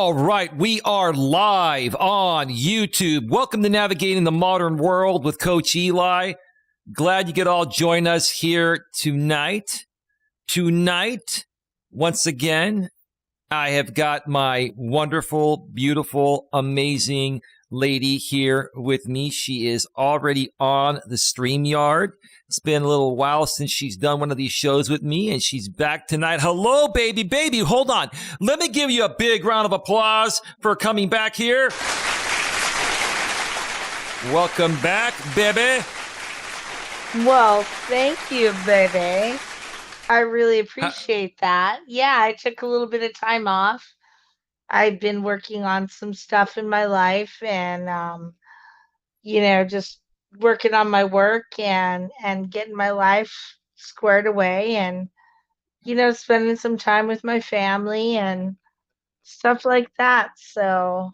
All right, we are live on YouTube. Welcome to Navigating the Modern World with Coach Eli. Glad you could all join us here tonight. Tonight, once again, I have got my wonderful, beautiful, amazing lady here with me. She is already on the StreamYard. It's been a little while since she's done one of these shows with me, and she's back tonight. Hello, baby. Baby, hold on. Let me give you a big round of applause for coming back here. Welcome back, baby. Well, thank you, baby. I really appreciate that. Yeah, I took a little bit of time off. I've been working on some stuff in my life and, just working on my work and getting my life squared away and, spending some time with my family and stuff like that. So,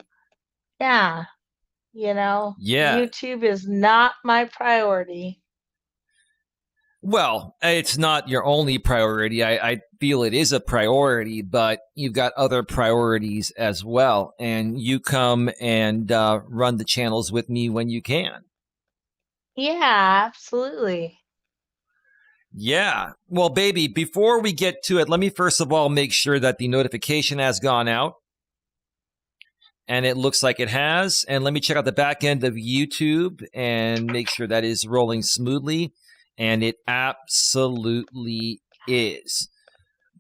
yeah, Yeah. YouTube is not my priority. Well, it's not your only priority. I feel it is a priority, but you've got other priorities as well. And you come and run the channels with me when you can. Yeah, absolutely. Yeah. Well, baby, before we get to it, let me first of all make sure that the notification has gone out. And it looks like it has. And let me check out the back end of YouTube and make sure that is rolling smoothly. And it absolutely is.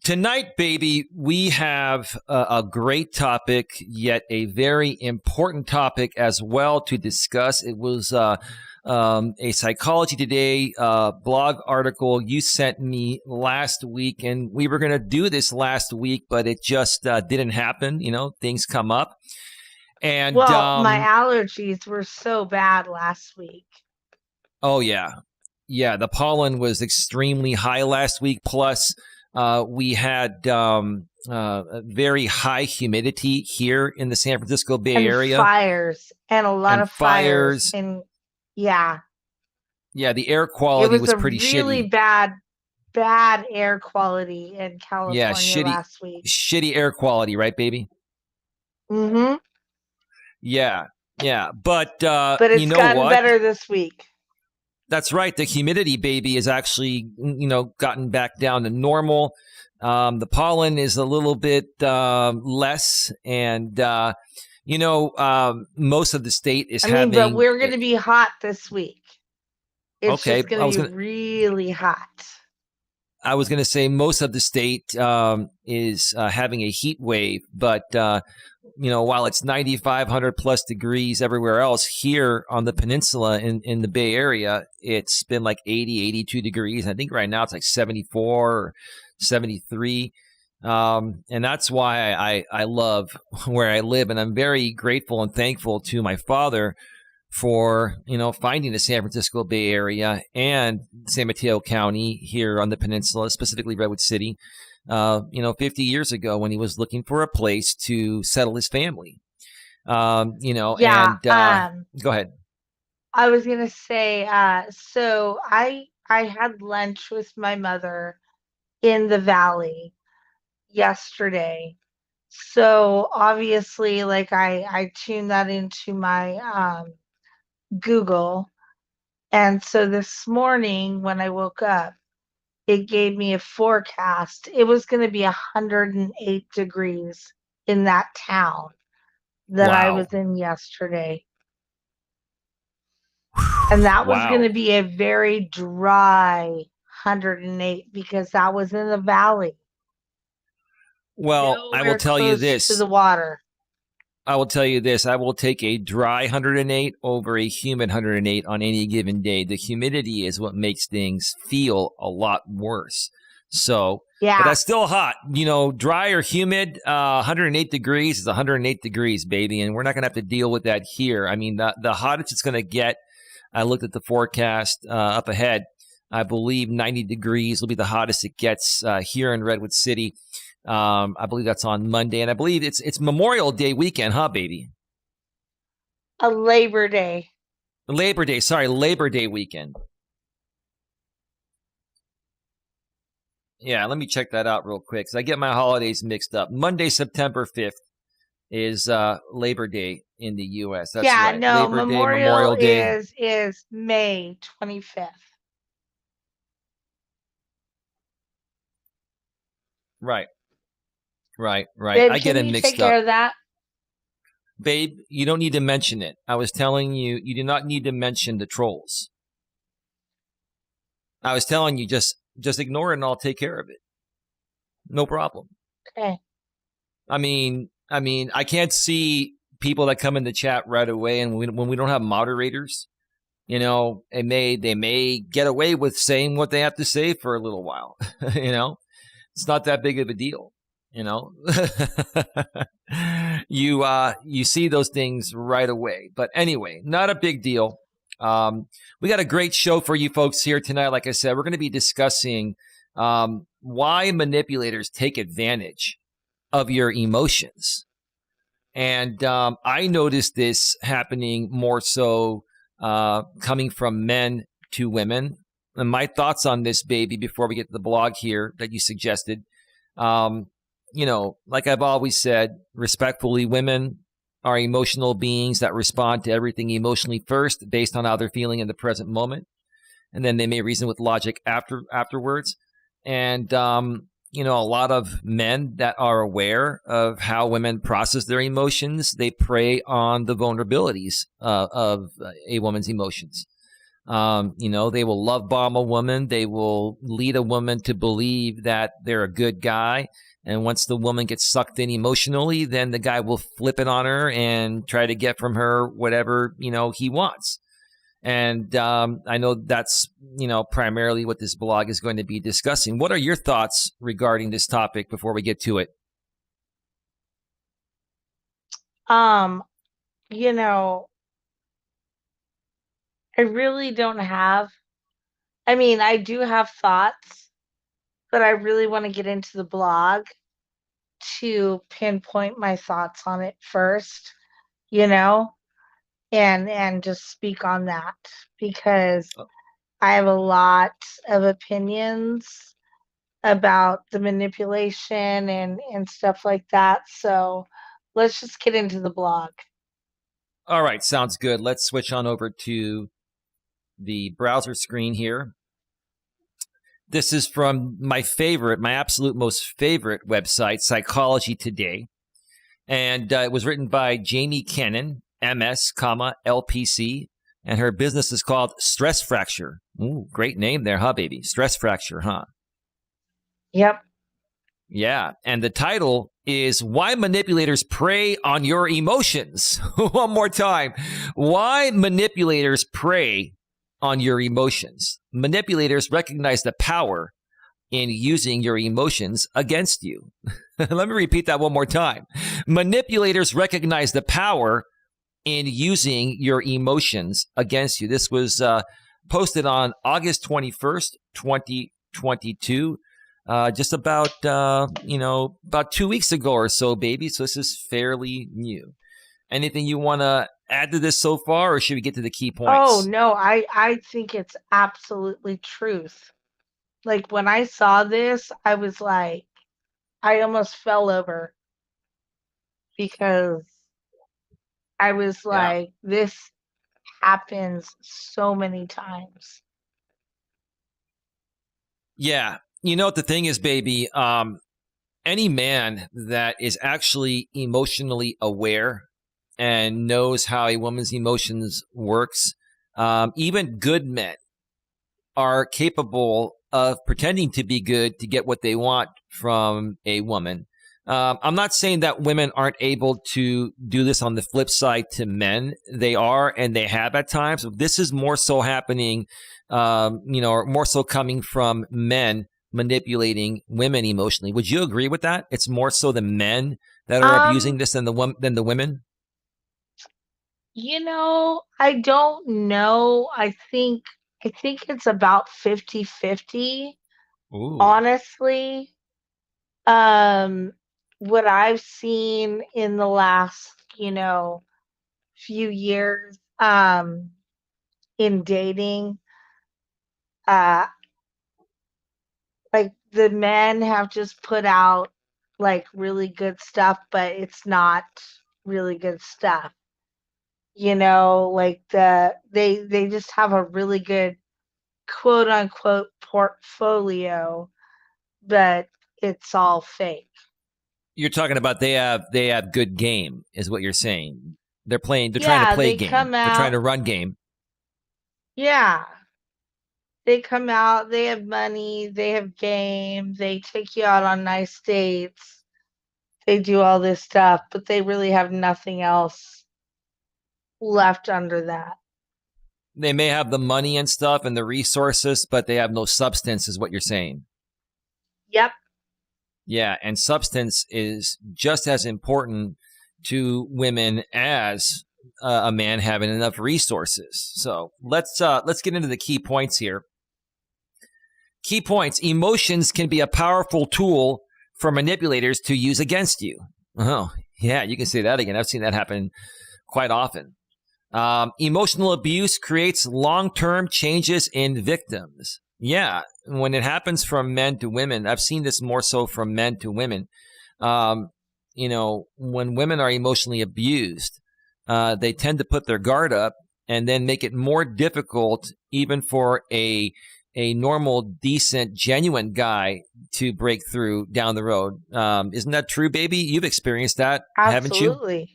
Tonight, baby, we have a great topic, yet a very important topic as well to discuss. It was a Psychology Today blog article you sent me last week, and we were going to do this last week, but it just didn't happen. You know, things come up. And well, my allergies were so bad last week. Oh, yeah. Yeah, the pollen was extremely high last week. Plus, we had very high humidity here in the San Francisco Bay Area. Fires and a lot of fires. And yeah. Yeah, the air quality was pretty shitty. It was really bad air quality in California last week. Shitty air quality, right, baby? Mm-hmm. Yeah. But it's gotten better this week. That's right. The humidity, baby, is actually, gotten back down to normal. The pollen is a little bit less, and most of the state is having. But we're going to be hot this week. It's just going to be really hot. I was going to say most of the state is having a heat wave, but while it's 9,500 plus degrees everywhere else, here on the peninsula in the Bay Area, it's been like 80, 82 degrees. I think right now it's like 74 or 73. And that's why I love where I live. And I'm very grateful and thankful to my father for, finding the San Francisco Bay Area and San Mateo County here on the peninsula, specifically Redwood City. 50 years ago when he was looking for a place to settle his family. Go ahead. I was going to say, so I had lunch with my mother in the Valley yesterday. So obviously, like I tuned that into my Google. And so this morning when I woke up, it gave me a forecast. It was going to be 108 degrees in that town that I was in yesterday. And that was going to be a very dry 108 because that was in the valley. Well, I will tell you this. To the water. I will tell you this. I will take a dry 108 over a humid 108 on any given day. The humidity is what makes things feel a lot worse. So, yeah. But that's still hot. Dry or humid, 108 degrees is 108 degrees, baby. And we're not going to have to deal with that here. I mean, the hottest it's going to get, I looked at the forecast up ahead. I believe 90 degrees will be the hottest it gets here in Redwood City. I believe that's on Monday, and I believe it's Memorial Day weekend, huh, baby? Labor Day. Labor Day weekend. Yeah, let me check that out real quick because I get my holidays mixed up. Monday, September 5th is Labor Day in the U.S. That's Yeah, right. no, Labor Day, Memorial Memorial Day. is May 25th. Right, right. Babe, I get can them you take mixed care up. of that? Babe, you don't need to mention it. I was telling you, you do not need to mention the trolls. I was telling you, just ignore it and I'll take care of it. No problem. Okay. I can't see people that come in the chat right away, and when we don't have moderators, they may get away with saying what they have to say for a little while. It's not that big of a deal. You know, you see those things right away. But anyway, not a big deal. We got a great show for you folks here tonight. Like I said, we're going to be discussing why manipulators take advantage of your emotions. And I noticed this happening more so coming from men to women. And my thoughts on this, baby, before we get to the blog here that you suggested. Um, like I've always said, respectfully, women are emotional beings that respond to everything emotionally first based on how they're feeling in the present moment. And then they may reason with logic afterwards. And a lot of men that are aware of how women process their emotions, they prey on the vulnerabilities of a woman's emotions. They will love bomb a woman. They will lead a woman to believe that they're a good guy. And once the woman gets sucked in emotionally, then the guy will flip it on her and try to get from her whatever, he wants. And I know that's, primarily what this blog is going to be discussing. What are your thoughts regarding this topic before we get to it? Um, you know, I really don't have, I do have thoughts, but I really want to get into the blog to pinpoint my thoughts on it first, you know, and just speak on that because I have a lot of opinions about the manipulation and stuff like that. So let's just get into the blog. All right, sounds good. Let's switch on over to the browser screen here. This is from my absolute most favorite website, Psychology Today. And it was written by Jamie Cannon, MS, LPC. And her business is called Stress Fracture. Ooh, great name there, huh, baby? Stress Fracture, huh? Yep. Yeah. And the title is Why Manipulators Prey on Your Emotions. One more time. Why Manipulators Prey on Your Emotions. Manipulators recognize the power in using your emotions against you. Let me repeat that one more time. Manipulators recognize the power in using your emotions against you. This was posted on August 21st, 2022. Just about 2 weeks ago or so, baby. So this is fairly new. Anything you want to add to this so far, or should we get to the key Oh points? no, I think it's absolutely truth. Like when I saw this, I was like, I almost fell over because I was Yeah. like, this happens so many times. Yeah. You know what the thing is, baby? Any man that is actually emotionally aware and knows how a woman's emotions works, even good men are capable of pretending to be good to get what they want from a woman. I'm not saying that women aren't able to do this on the flip side to men. They are, and they have at times. This is more so happening, or more so coming from men manipulating women emotionally. Would you agree with that? It's more so the men that are abusing Um, this than the women. I don't know. I think it's about 50-50, Ooh, honestly. Um, what I've seen in the last, few years, in dating, uh, like the men have just put out like really good stuff, but it's not really good stuff. Like they just have a really good quote unquote portfolio, but it's all fake. You're talking about they have good game, is what you're saying. They're playing. They're trying to Yeah, play they game. come They're trying out. to run game. Yeah, they come out. They have money. They have game. They take you out on nice dates. They do all this stuff, but they really have nothing else left under that. They may have the money and stuff and the resources, but they have no substance, is what you're saying. Yep. Yeah, and substance is just as important to women as a man having enough resources. So let's get into the key points here. Key points: emotions can be a powerful tool for manipulators to use against you. Oh, yeah, you can say that again. I've seen that happen quite often. Emotional abuse creates long-term changes in victims. Yeah, when it happens from men to women, I've seen this more so from men to women. When women are emotionally abused, they tend to put their guard up and then make it more difficult even for a normal, decent, genuine guy to break through down the road. Isn't that true, baby? You've experienced that, haven't you? Absolutely.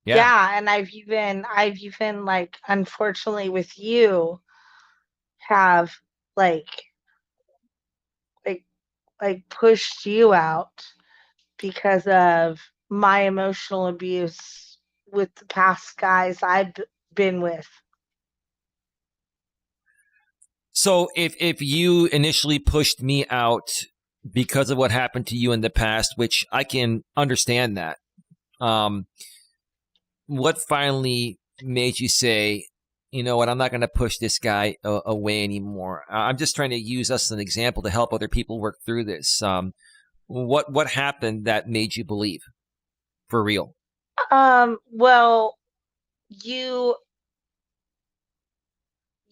Yeah. Yeah, and I've even like unfortunately with you have like like like pushed you out because of my emotional abuse with the past guys been with. So if you initially pushed me out because of what happened to you in the past, which I can understand that, um, what finally made you say, you know what, I'm not going to push this guy away anymore? I'm just trying to use us as an example to help other people work through this. What happened that made you believe for real? Well, you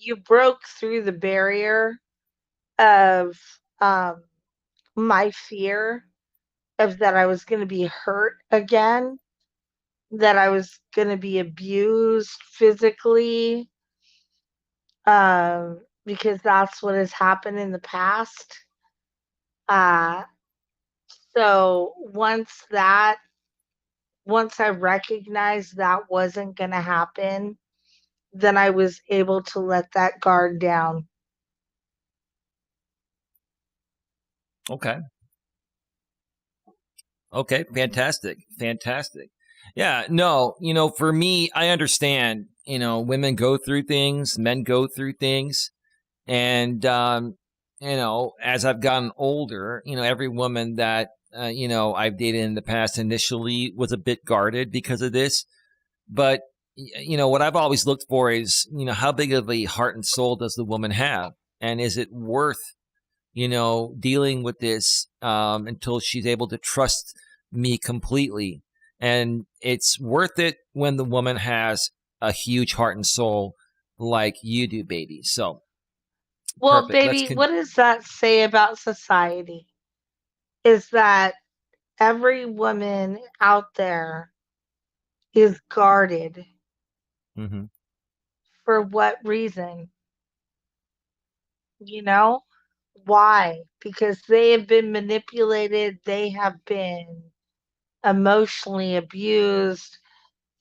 you broke through the barrier of um my fear of that I was going to be hurt again, that I was going to be abused physically, because that's what has happened in the past. Uh, so once I recognized that wasn't going to happen, then I was able to let that guard down. Okay. Okay. Fantastic. Fantastic. Yeah. No, for me, I understand, women go through things, men go through things. And, as I've gotten older, every woman that, I've dated in the past initially was a bit guarded because of this. But, what I've always looked for is, how big of a heart and soul does the woman have? And is it worth, dealing with this until she's able to trust me completely? And it's worth it when the woman has a huge heart and soul like you do, baby. So, Well, perfect. baby, what does that say about society? Is that every woman out there is guarded. Mm-hmm. For what reason? You know? Why? Because they have been manipulated, they have been emotionally abused,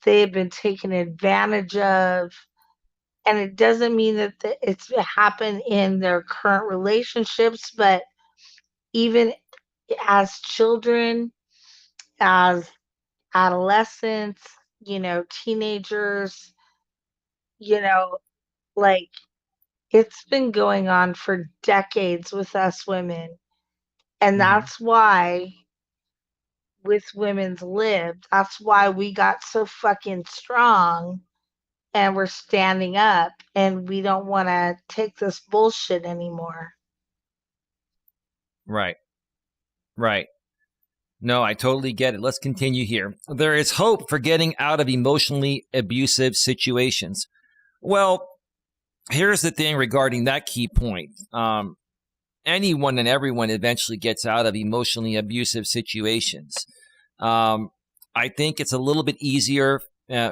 they have been taken advantage of. And it doesn't mean that it's happened in their current relationships, but even as children, as adolescents, teenagers, you know, like it's been going on for decades with us women. And Mm-hmm. that's why with Women's Lib, that's why we got so fucking strong and we're standing up and we don't want to take this bullshit anymore. Right. Right. No, I totally get it. Let's continue here. There is hope for getting out of emotionally abusive situations. Well, here's the thing regarding that key point. anyone and everyone eventually gets out of emotionally abusive situations. I think it's a little bit easier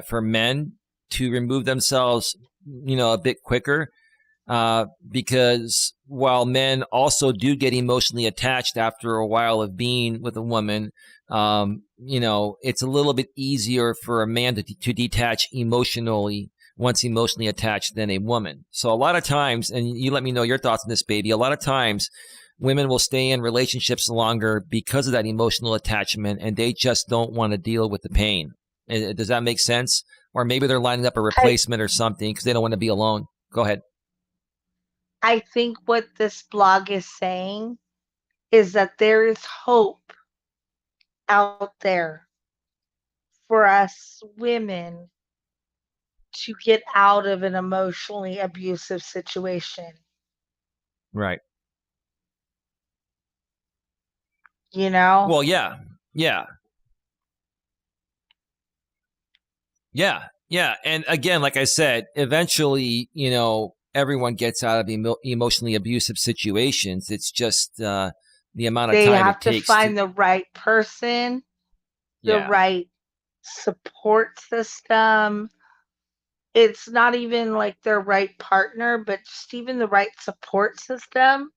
for men to remove themselves, a bit quicker, because while men also do get emotionally attached after a while of being with a woman, it's a little bit easier for a man to detach emotionally once emotionally attached than a woman. So a lot of times, and you let me know your thoughts on this, baby, a lot of times women will stay in relationships longer because of that emotional attachment, and they just don't want to deal with the pain. Does that make sense? Or maybe they're lining up a replacement or something because they don't want to be alone. Go ahead. I think what this blog is saying is that there is hope out there for us women to get out of an emotionally abusive situation. Right. You know? Well, yeah. Yeah. Yeah. Yeah. And again, like I said, eventually, everyone gets out of emotionally abusive situations. It's just the amount of They time it have to takes to, find the right person, the yeah. right support system. It's not even like their right partner, but just even the right support system.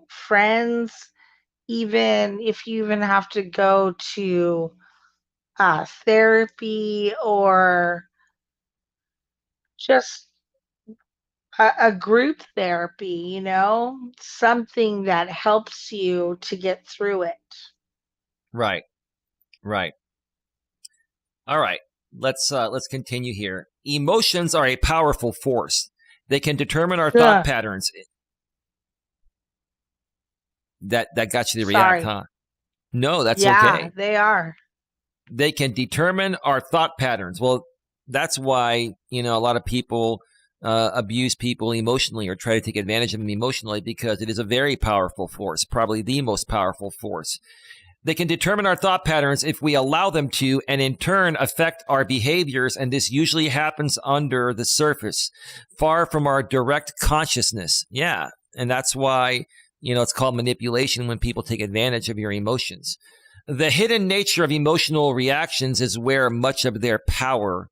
Friends, even if you even have to go to therapy or just a group therapy, something that helps you to get through it. Right. Right. All right. Let's continue here. Emotions are a powerful force. They can determine our thought Ugh, patterns. That got you to react, sorry. huh? No, that's Yeah, okay. they are. They can determine our thought patterns. Well, that's why, a lot of people abuse people emotionally or try to take advantage of them emotionally, because it is a very powerful force, probably the most powerful force. They can determine our thought patterns if we allow them to, and in turn affect our behaviors. And this usually happens under the surface, far from our direct consciousness. Yeah. And that's why, it's called manipulation, when people take advantage of your emotions. The hidden nature of emotional reactions is where much of their power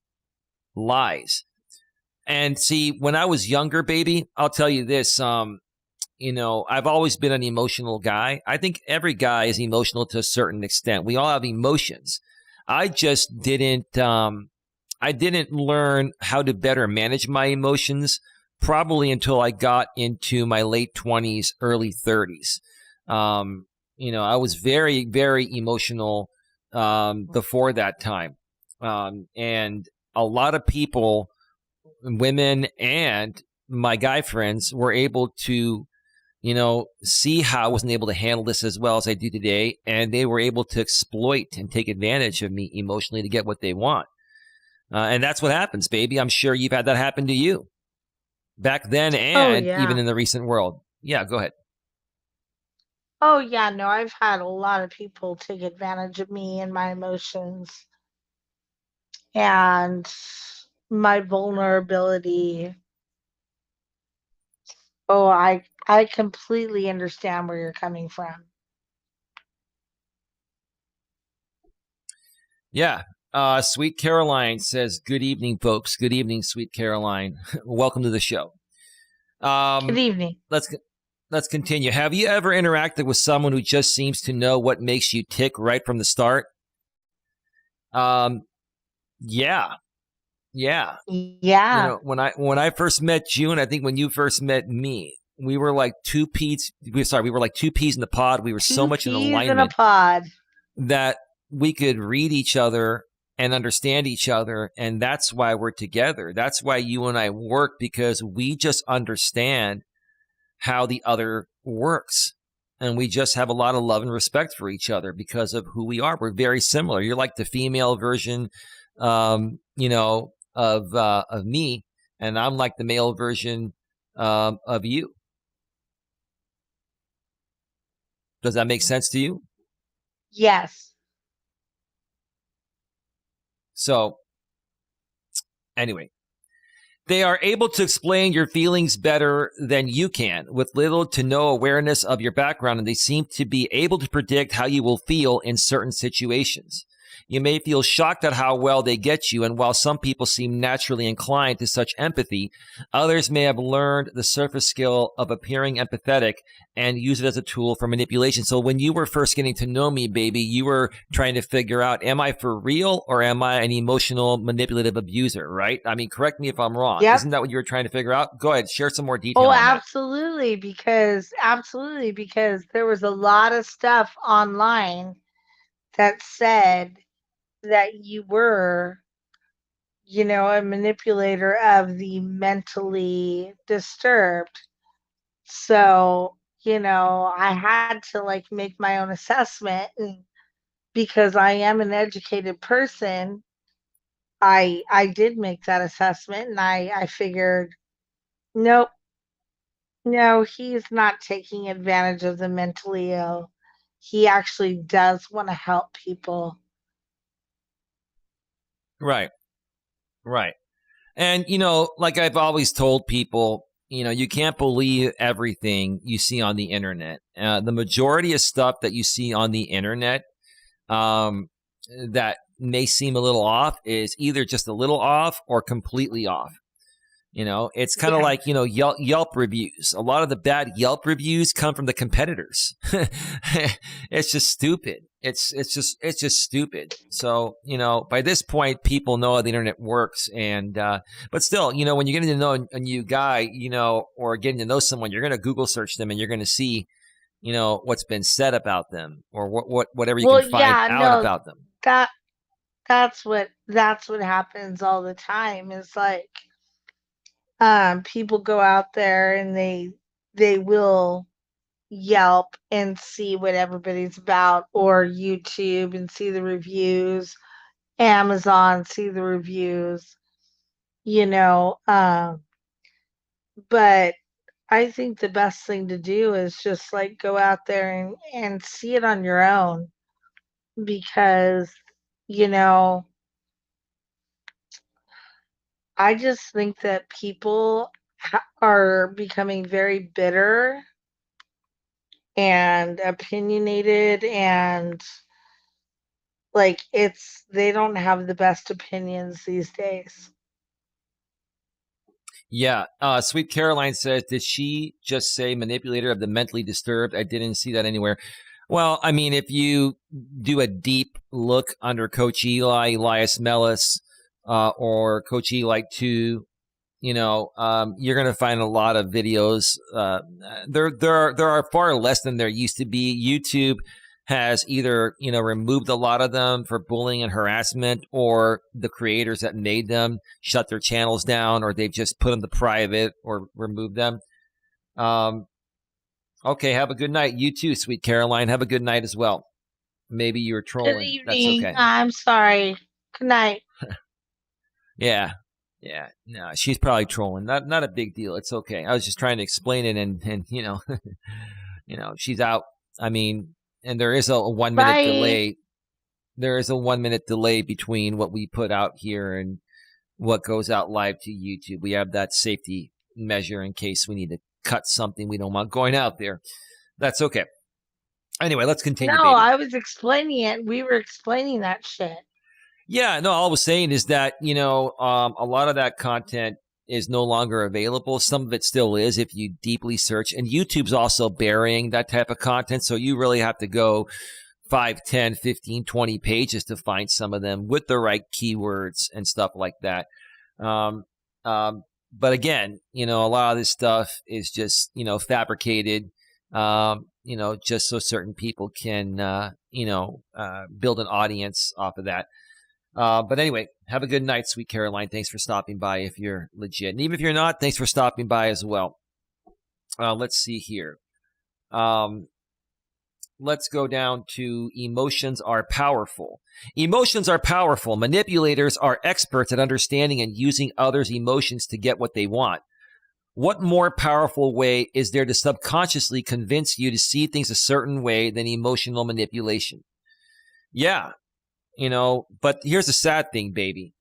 lies. And see, when I was younger, baby, I'll tell you this, I've always been an emotional guy. I think every guy is emotional to a certain extent. We all have emotions. I just I didn't learn how to better manage my emotions probably until I got into my late 20s, early 30s. I was very, very emotional before that time. And a lot of people, women and my guy friends, were able to see how I wasn't able to handle this as well as I do today. And they were able to exploit and take advantage of me emotionally to get what they want. And that's what happens, baby. I'm sure you've had that happen to you back then Oh, and even yeah. in the recent world. Yeah, go ahead. Oh, yeah. No, I've had a lot of people take advantage of me and my emotions and my vulnerability. Oh, I completely understand where you're coming from. Yeah. Sweet Caroline says, "Good evening, folks. Good evening, Sweet Caroline. Welcome to the show." Good Um, evening. let's let's continue. Have you ever interacted with someone who just seems to know what makes you tick right from the start? Um, yeah, yeah. Yeah. When I first met you, and I think when you first met me, we were like two peas. We were like two peas in the pod. We were so Two much in peas in a alignment pod. that we could read each other and understand each other, and that's why we're together. That's why you and I work, because we just understand how the other works. And we just have a lot of love and respect for each other because of who we are. We're very similar. You're like the female version, of me, and I'm like the male version of you. Does that make sense to you? Yes. So, anyway, They are able to explain your feelings better than you can, with little to no awareness of your background, and they seem to be able to predict how you will feel in certain situations. You may feel shocked at how well they get you, and while some people seem naturally inclined to such empathy, others may have learned the surface skill of appearing empathetic and use it as a tool for manipulation. So when you were first getting to know me, baby, you were trying to figure out, am I for real or am I an emotional manipulative abuser, right? I mean, correct me if I'm wrong. Yep. Isn't that what you were trying to figure out? Go ahead, share some more detail Oh, on that. absolutely, because there was a lot of stuff online that said that you were, a manipulator of the mentally disturbed. So, I had to like make my own assessment, and because I am an educated person, I did make that assessment, and I figured, nope, no, he's not taking advantage of the mentally ill. He actually does want to help people. Right, right. And, like I've always told people, you can't believe everything you see on the internet. The majority of stuff that you see on the internet that may seem a little off is either just a little off or completely off. It's kind of Yeah. like, Yelp reviews. A lot of the bad Yelp reviews come from the competitors. It's just stupid. It's just stupid. So, by this point, people know how the internet works. And, but still, when you're getting to know a new guy, or getting to know someone, you're going to Google search them and you're going to see, what's been said about them or whatever you Well, can find yeah, out no, about them. that that's what happens all the time. Is like people go out there and they will Yelp and see what everybody's about, or YouTube and see the reviews, Amazon, see the reviews, you know. But I think the best thing to do is just like go out there and see it on your own, because, you know, I just think that people are becoming very bitter and opinionated, and like they don't have the best opinions these days. Yeah. Sweet Caroline says, did she just say manipulator of the mentally disturbed? I didn't see that anywhere. Well, I mean, if you do a deep look under Coach Eli, Elias Melas, or Coach Eli 2, you're going to find a lot of videos. There are far less than there used to be. YouTube has either, removed a lot of them for bullying and harassment, or the creators that made them shut their channels down, or they've just put them to private or removed them. Okay, have a good night. You too, Sweet Caroline. Have a good night as well. Maybe you were Good trolling. That's evening. okay. I'm sorry. Good night. Yeah. Yeah. No, she's probably trolling. Not a big deal. It's okay. I was just trying to explain it, and she's out. I mean, and there is a 1 minute Bye. delay. There is a 1 minute delay between what we put out here and what goes out live to YouTube. We have that safety measure in case we need to cut something we don't want going out there. That's okay. Anyway, let's continue, No, baby. I was explaining it. We were explaining that shit. Yeah, no, all I was saying is that, a lot of that content is no longer available. Some of it still is if you deeply search. And YouTube's also burying that type of content. So you really have to go 5, 10, 15, 20 pages to find some of them with the right keywords and stuff like that. But again, a lot of this stuff is just, fabricated, just so certain people can, build an audience off of that. But anyway, have a good night, Sweet Caroline. Thanks for stopping by if you're legit. And even if you're not, thanks for stopping by as well. Let's see here. Let's go down to emotions are powerful. Emotions are powerful. Manipulators are experts at understanding and using others' emotions to get what they want. What more powerful way is there to subconsciously convince you to see things a certain way than emotional manipulation? Yeah. But here's the sad thing, baby.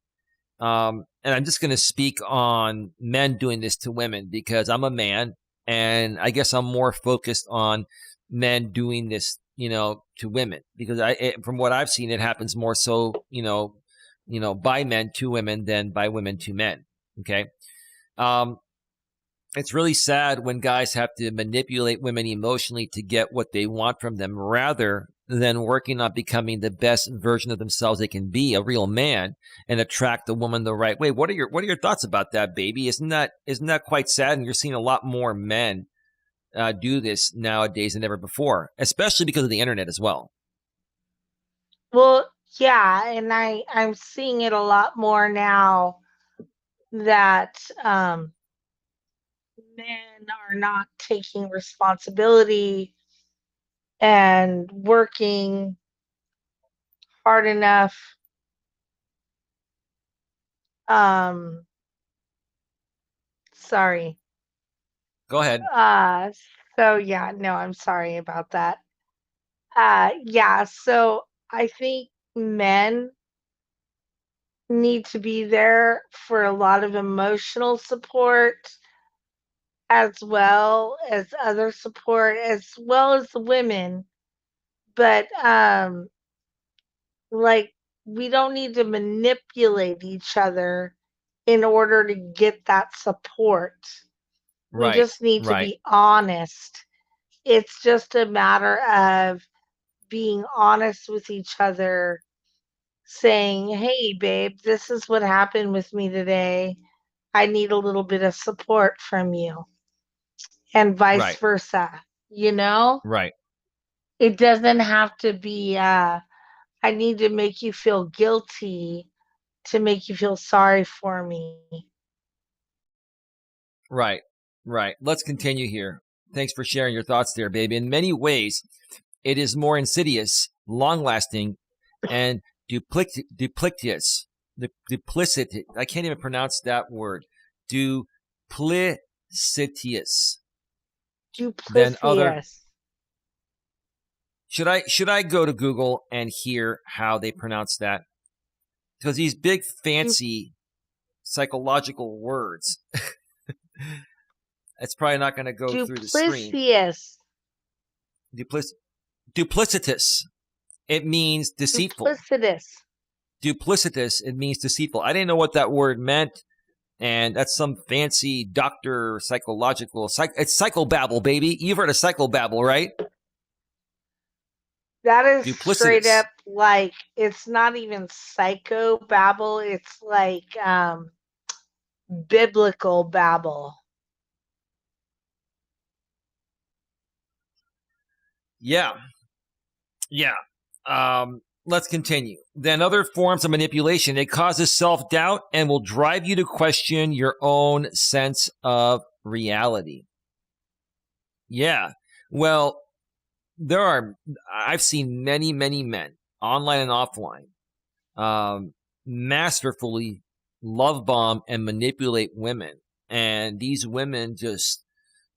and I'm just going to speak on men doing this to women because I'm a man, and I guess I'm more focused on men doing this, to women because from what I've seen, it happens more so, by men to women than by women to men. Okay. Um, it's really sad when guys have to manipulate women emotionally to get what they want from them rather than working on becoming the best version of themselves they can be, a real man, and attract the woman the right way. What are your thoughts about that, baby? Isn't that quite sad? And you're seeing a lot more men do this nowadays than ever before, especially because of the internet as well. Well, yeah, and I'm seeing it a lot more now that men are not taking responsibility and working hard enough. Um, sorry. Go ahead. Uh, so yeah, no, I'm sorry about that. Yeah, so I think men need to be there for a lot of emotional support as well as other support as well as the women. But like we don't need to manipulate each other in order to get that support. We Right, just need to right, be honest. It's just a matter of being honest with each other, saying, "Hey, babe, this is what happened with me today. I need a little bit of support from you," and vice right, versa. You know, right. it doesn't have to be, I need to make you feel guilty to make you feel sorry for me. Right, right. Let's continue here. Thanks for sharing your thoughts there, baby. In many ways, it is more insidious, long-lasting, and duplicitous. Duplicit. I can't even pronounce that word. Duplicitous than other. Duplicitous. Should I go to Google and hear how they pronounce that? Because these big Du- fancy psychological words, it's probably not going to go through the screen. Duplicitous. Duplic- duplicitous. It means deceitful. Duplicitous. Duplicitous. It means deceitful. I didn't know what that word meant, and that's some fancy doctor psychological. It's psychobabble, baby. You've heard of psychobabble, right? That is straight Duplicitous. up like it's not even psycho babble, it's like biblical babble. Yeah, yeah. Let's continue. Then other forms of manipulation. It causes self-doubt and will drive you to question your own sense of reality. Yeah. Well, I've seen many, many men, online and offline, masterfully love bomb and manipulate women. And these women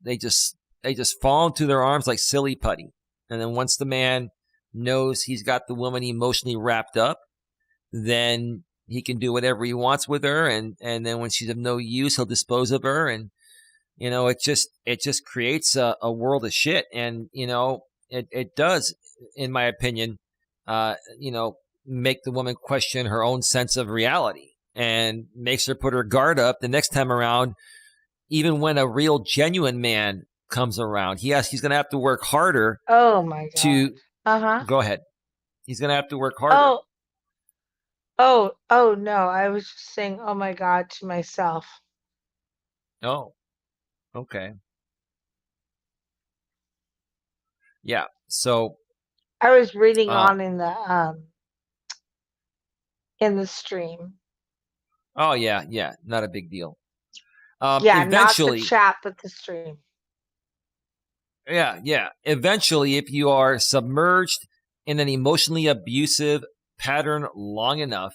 they just, they just fall into their arms like silly putty. And then once the man knows he's got the woman emotionally wrapped up, then he can do whatever he wants with her. And then when she's of no use, he'll dispose of her. And, it just creates a world of shit. And, it does, in my opinion, uh, you know, make the woman question her own sense of reality and makes her put her guard up the next time around. Even when a real genuine man comes around, he's going to have to work harder Oh my god. to Uh-huh. go ahead. He's going to have to work harder. Oh, oh no, I was just saying oh my god to myself. Oh, okay. Yeah. So, I was reading uh, on in the stream. oh yeah, yeah, not a big deal. Yeah, not the Eventually, chat, but the stream. yeah, yeah. Eventually, if you are submerged in an emotionally abusive pattern long enough,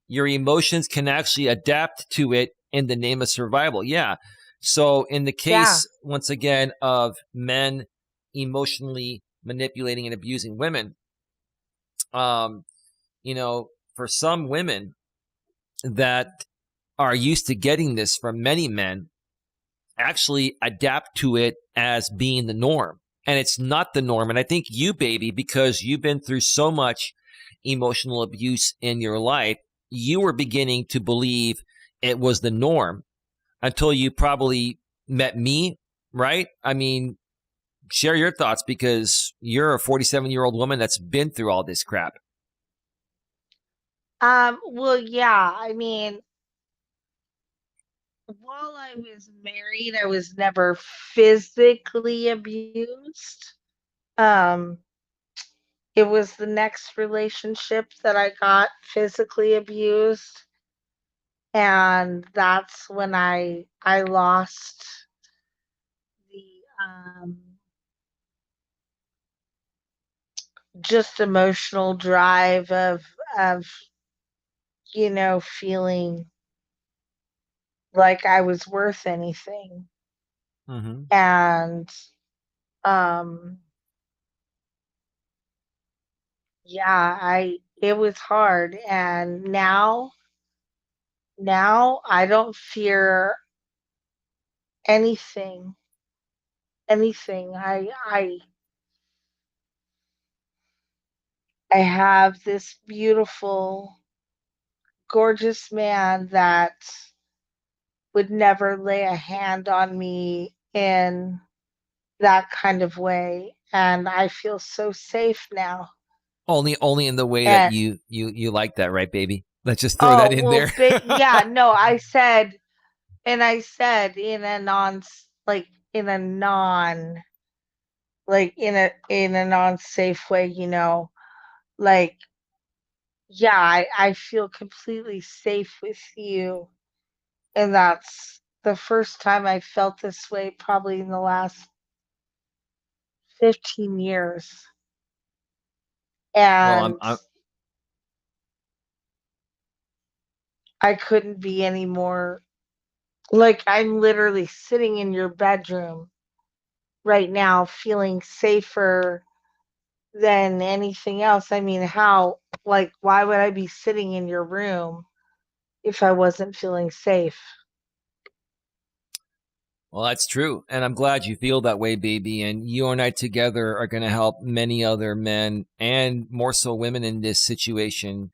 your emotions can actually adapt to it in the name of survival. Yeah. So, in the Yeah. case, once again, of men emotionally manipulating and abusing women, um, for some women, that are used to getting this from many men actually adapt to it as being the norm. And it's not the norm. And I think you, baby, because you've been through so much emotional abuse in your life, you were beginning to believe it was the norm until you probably met me, right? I mean, share your thoughts because you're a 47-year-old woman that's been through all this crap. Well, yeah, I mean, while I was married, I was never physically abused. Um, it was the next relationship that I got physically abused, and that's when I lost the just emotional drive of feeling like I was worth anything. Mm-hmm. And um yeah, I it was hard, and now I don't fear anything. Anything. I have this beautiful, gorgeous man that would never lay a hand on me in that kind of way, and I feel so safe now. Only in the way that And you like that, right, baby? Let's just throw that oh in well, there. yeah, no, I said in a non like in a non in a non-safe way, like yeah, I feel completely safe with you, and that's the first time I felt this way probably in the last 15 years. Well, And I couldn't be any more like I'm literally sitting in your bedroom right now feeling safer than anything else. I mean, why would I be sitting in your room if I wasn't feeling safe? well, that's true. And I'm glad you feel that way, baby. And you and I together are going to help many other men and more so women in this situation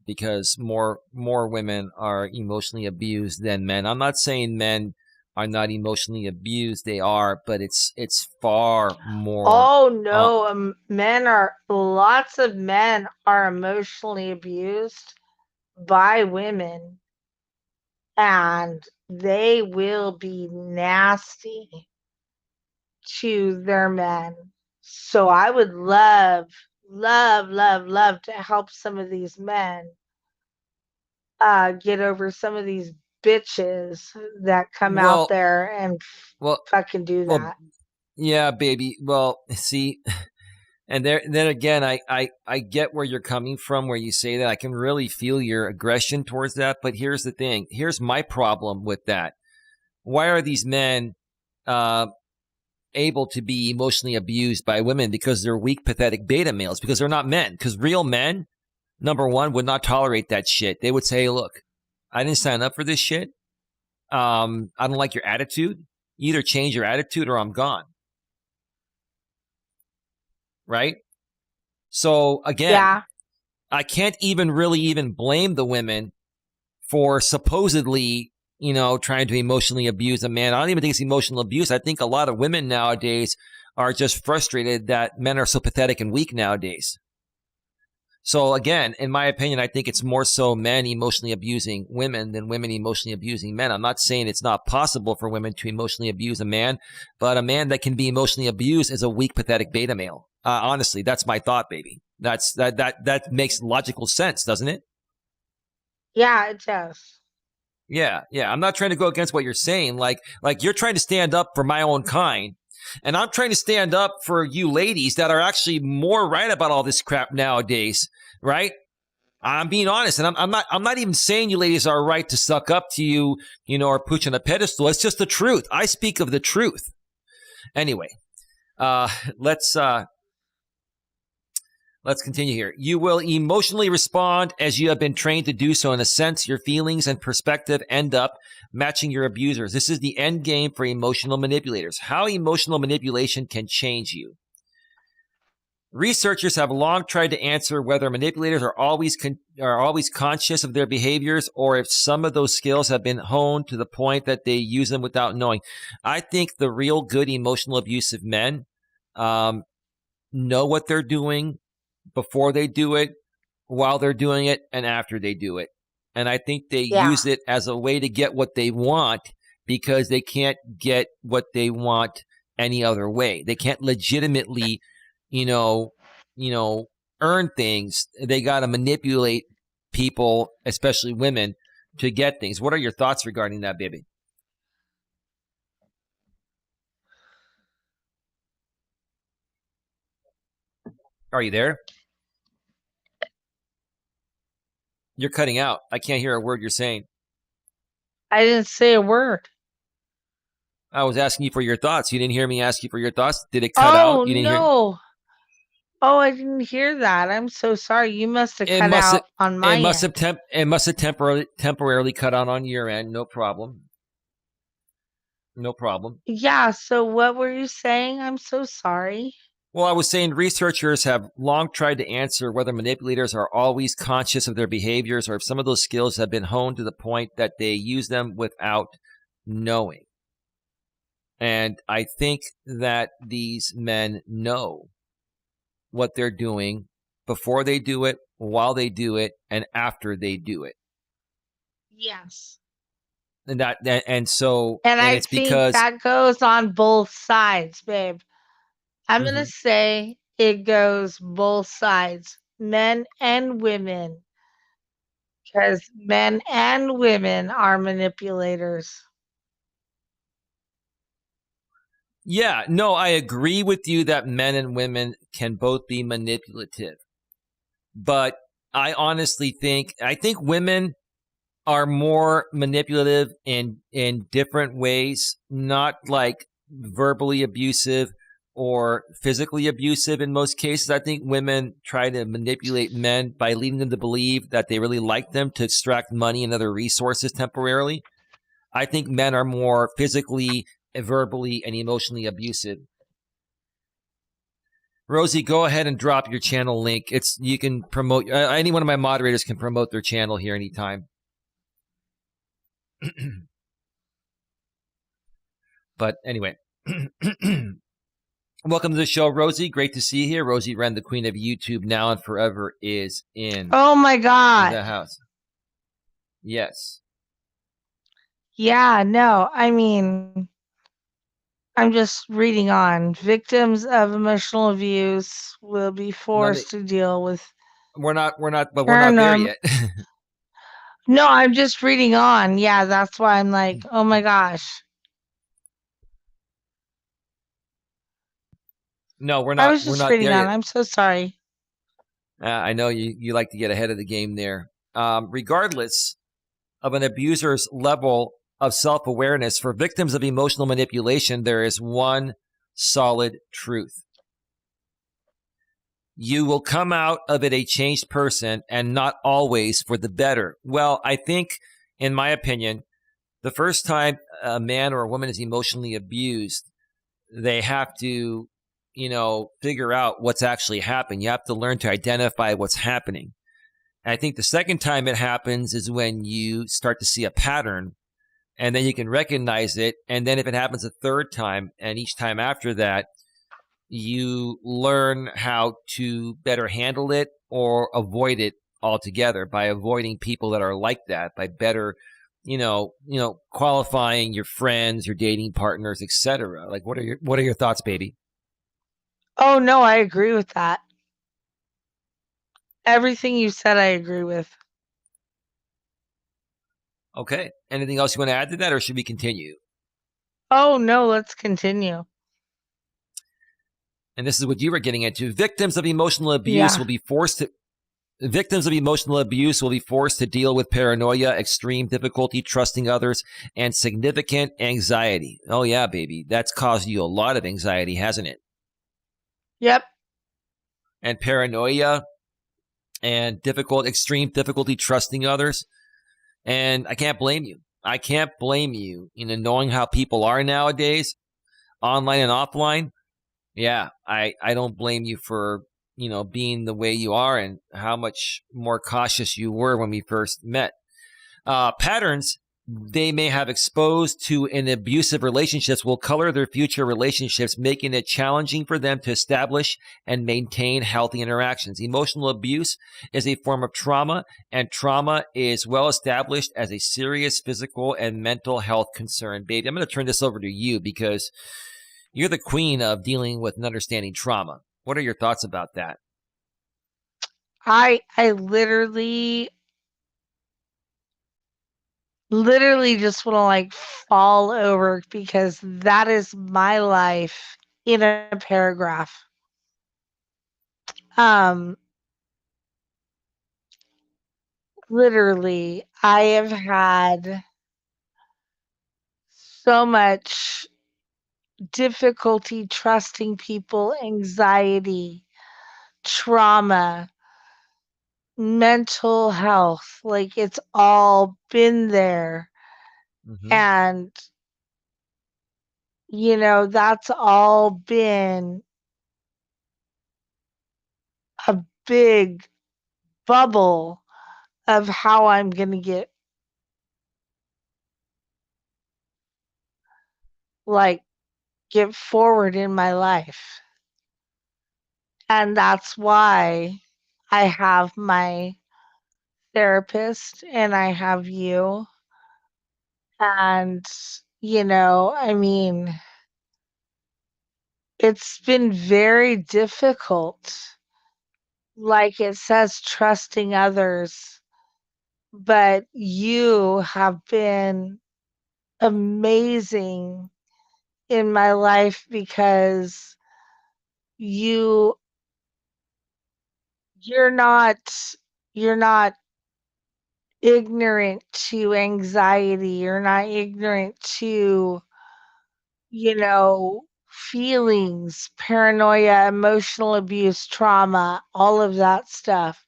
because more women are emotionally abused than men. I'm not saying men are not emotionally abused. They are, but it's far more. Oh Uh, no, lots of men are emotionally abused by women, and they will be nasty to their men. So I would love, love, love, love to help some of these men get over some of these bitches that come out well, there and well, fucking do well, that. yeah, baby. Well, see, and then again, I get where you're coming from, where you say that. I can really feel your aggression towards that. But here's the thing. Here's my problem with that. Why are these men uh, able to be emotionally abused by women? Because they're weak, pathetic beta males. Because they're not men. Because real men, number one, would not tolerate that shit. They would say, "Look, I didn't sign up for this shit. I don't like your attitude. Either change your attitude or I'm gone." Right? So again, Yeah. I can't even really even blame the women for supposedly, trying to emotionally abuse a man. I don't even think it's emotional abuse. I think a lot of women nowadays are just frustrated that men are so pathetic and weak nowadays. So again, in my opinion, I think it's more so men emotionally abusing women than women emotionally abusing men. I'm not saying it's not possible for women to emotionally abuse a man, but a man that can be emotionally abused is a weak, pathetic beta male. Honestly, that's my thought, baby. That makes logical sense, doesn't it? Yeah, it does. Yeah, yeah. I'm not trying to go against what you're saying. Like you're trying to stand up for my own kind, and I'm trying to stand up for you ladies that are actually more right about all this crap nowadays, right? I'm being honest, and I'm not even saying you ladies are right to suck up to you, or put you on a pedestal. It's just the truth. I speak of the truth. Anyway, let's Let's continue here. You will emotionally respond as you have been trained to do so. In a sense, your feelings and perspective end up matching your abusers. This is the end game for emotional manipulators. How emotional manipulation can change you. Researchers have long tried to answer whether manipulators are always conscious of their behaviors or if some of those skills have been honed to the point that they use them without knowing. I think the real good emotional abusive men know what they're doing before they do it, while they're doing it, and after they do it. And I think they use it as a way to get what they want because they can't get what they want any other way. They can't legitimately, earn things. They got to manipulate people, especially women, to get things. What are your thoughts regarding that, baby? Are you there? You're cutting out. I can't hear a word you're saying. I didn't say a word. I was asking you for your thoughts. You didn't hear me ask you for your thoughts? Did it cut out? You didn't hear? Oh, I didn't hear that. I'm so sorry. You must have cut out on my end. It must have temporarily cut out on your end. No problem. No problem. Yeah, so what were you saying? I'm so sorry. Well, I was saying researchers have long tried to answer whether manipulators are always conscious of their behaviors or if some of those skills have been honed to the point that they use them without knowing. And I think that these men know what they're doing before they do it, while they do it, and after they do it. Yes. And I it's think because that goes on both sides, babe. I'm going to say it goes both sides, men and women, because men and women are manipulators. Yeah, no, I agree with you that men and women can both be manipulative. But I honestly think women are more manipulative in different ways, not like verbally abusive or physically abusive in most cases. I think women try to manipulate men by leading them to believe that they really like them to extract money and other resources temporarily. I think men are more physically, verbally, and emotionally abusive. Rosie, go ahead and drop your channel link. You can promote. Any one of my moderators can promote their channel here anytime. But anyway, welcome to the show, Rosie. Great to see you here. Rosie Wren, the queen of YouTube now and forever, is in. Oh my God. The house. Yes. Yeah, no, I mean, I'm just reading on. Victims of emotional abuse will be forced to deal with. We're not there yet. No, I'm just reading on. Yeah, that's why I'm like, oh my gosh. No, we're not. I was just reading on. I'm so sorry. I know you like to get ahead of the game there. Regardless of an abuser's level of self-awareness, for victims of emotional manipulation, there is one solid truth. You will come out of it a changed person, and not always for the better. Well, I think, in my opinion, the first time a man or a woman is emotionally abused, they have to, figure out what's actually happening. You have to learn to identify what's happening. And I think the second time it happens is when you start to see a pattern, and then you can recognize it. And then if it happens a third time, and each time after that, you learn how to better handle it or avoid it altogether by avoiding people that are like that, by better, qualifying your friends, your dating partners, etc. Like, what are your thoughts, baby? Oh no, I agree with that. Everything you said, I agree with. Okay. Anything else you want to add to that, or should we continue? Oh no, let's continue. And this is what you were getting into. Victims of emotional abuse will be forced to deal with paranoia, extreme difficulty trusting others, and significant anxiety. Oh yeah, baby. That's caused you a lot of anxiety, hasn't it? Yep. and paranoia and extreme difficulty trusting others. And I can't blame you. I can't blame you, knowing how people are nowadays, online and offline. Yeah, I don't blame you for, being the way you are and how much more cautious you were when we first met. Patterns they may have exposed to in abusive relationships will color their future relationships, making it challenging for them to establish and maintain healthy interactions. Emotional abuse is a form of trauma, and trauma is well established as a serious physical and mental health concern. Baby, I'm going to turn this over to you because you're the queen of dealing with and understanding trauma. What are your thoughts about that? I literally just want to like fall over because that is my life in a paragraph. Literally, I have had so much difficulty trusting people, anxiety, trauma, mental health. Like it's all been there. Mm-hmm. And, that's all been a big bubble of how I'm going to get forward in my life. And that's why I have my therapist and I have you. And, I mean, it's been very difficult. Like it says, trusting others. But you have been amazing in my life because you you're not you're not ignorant to anxiety, you're not ignorant to, feelings, paranoia, emotional abuse, trauma, all of that stuff.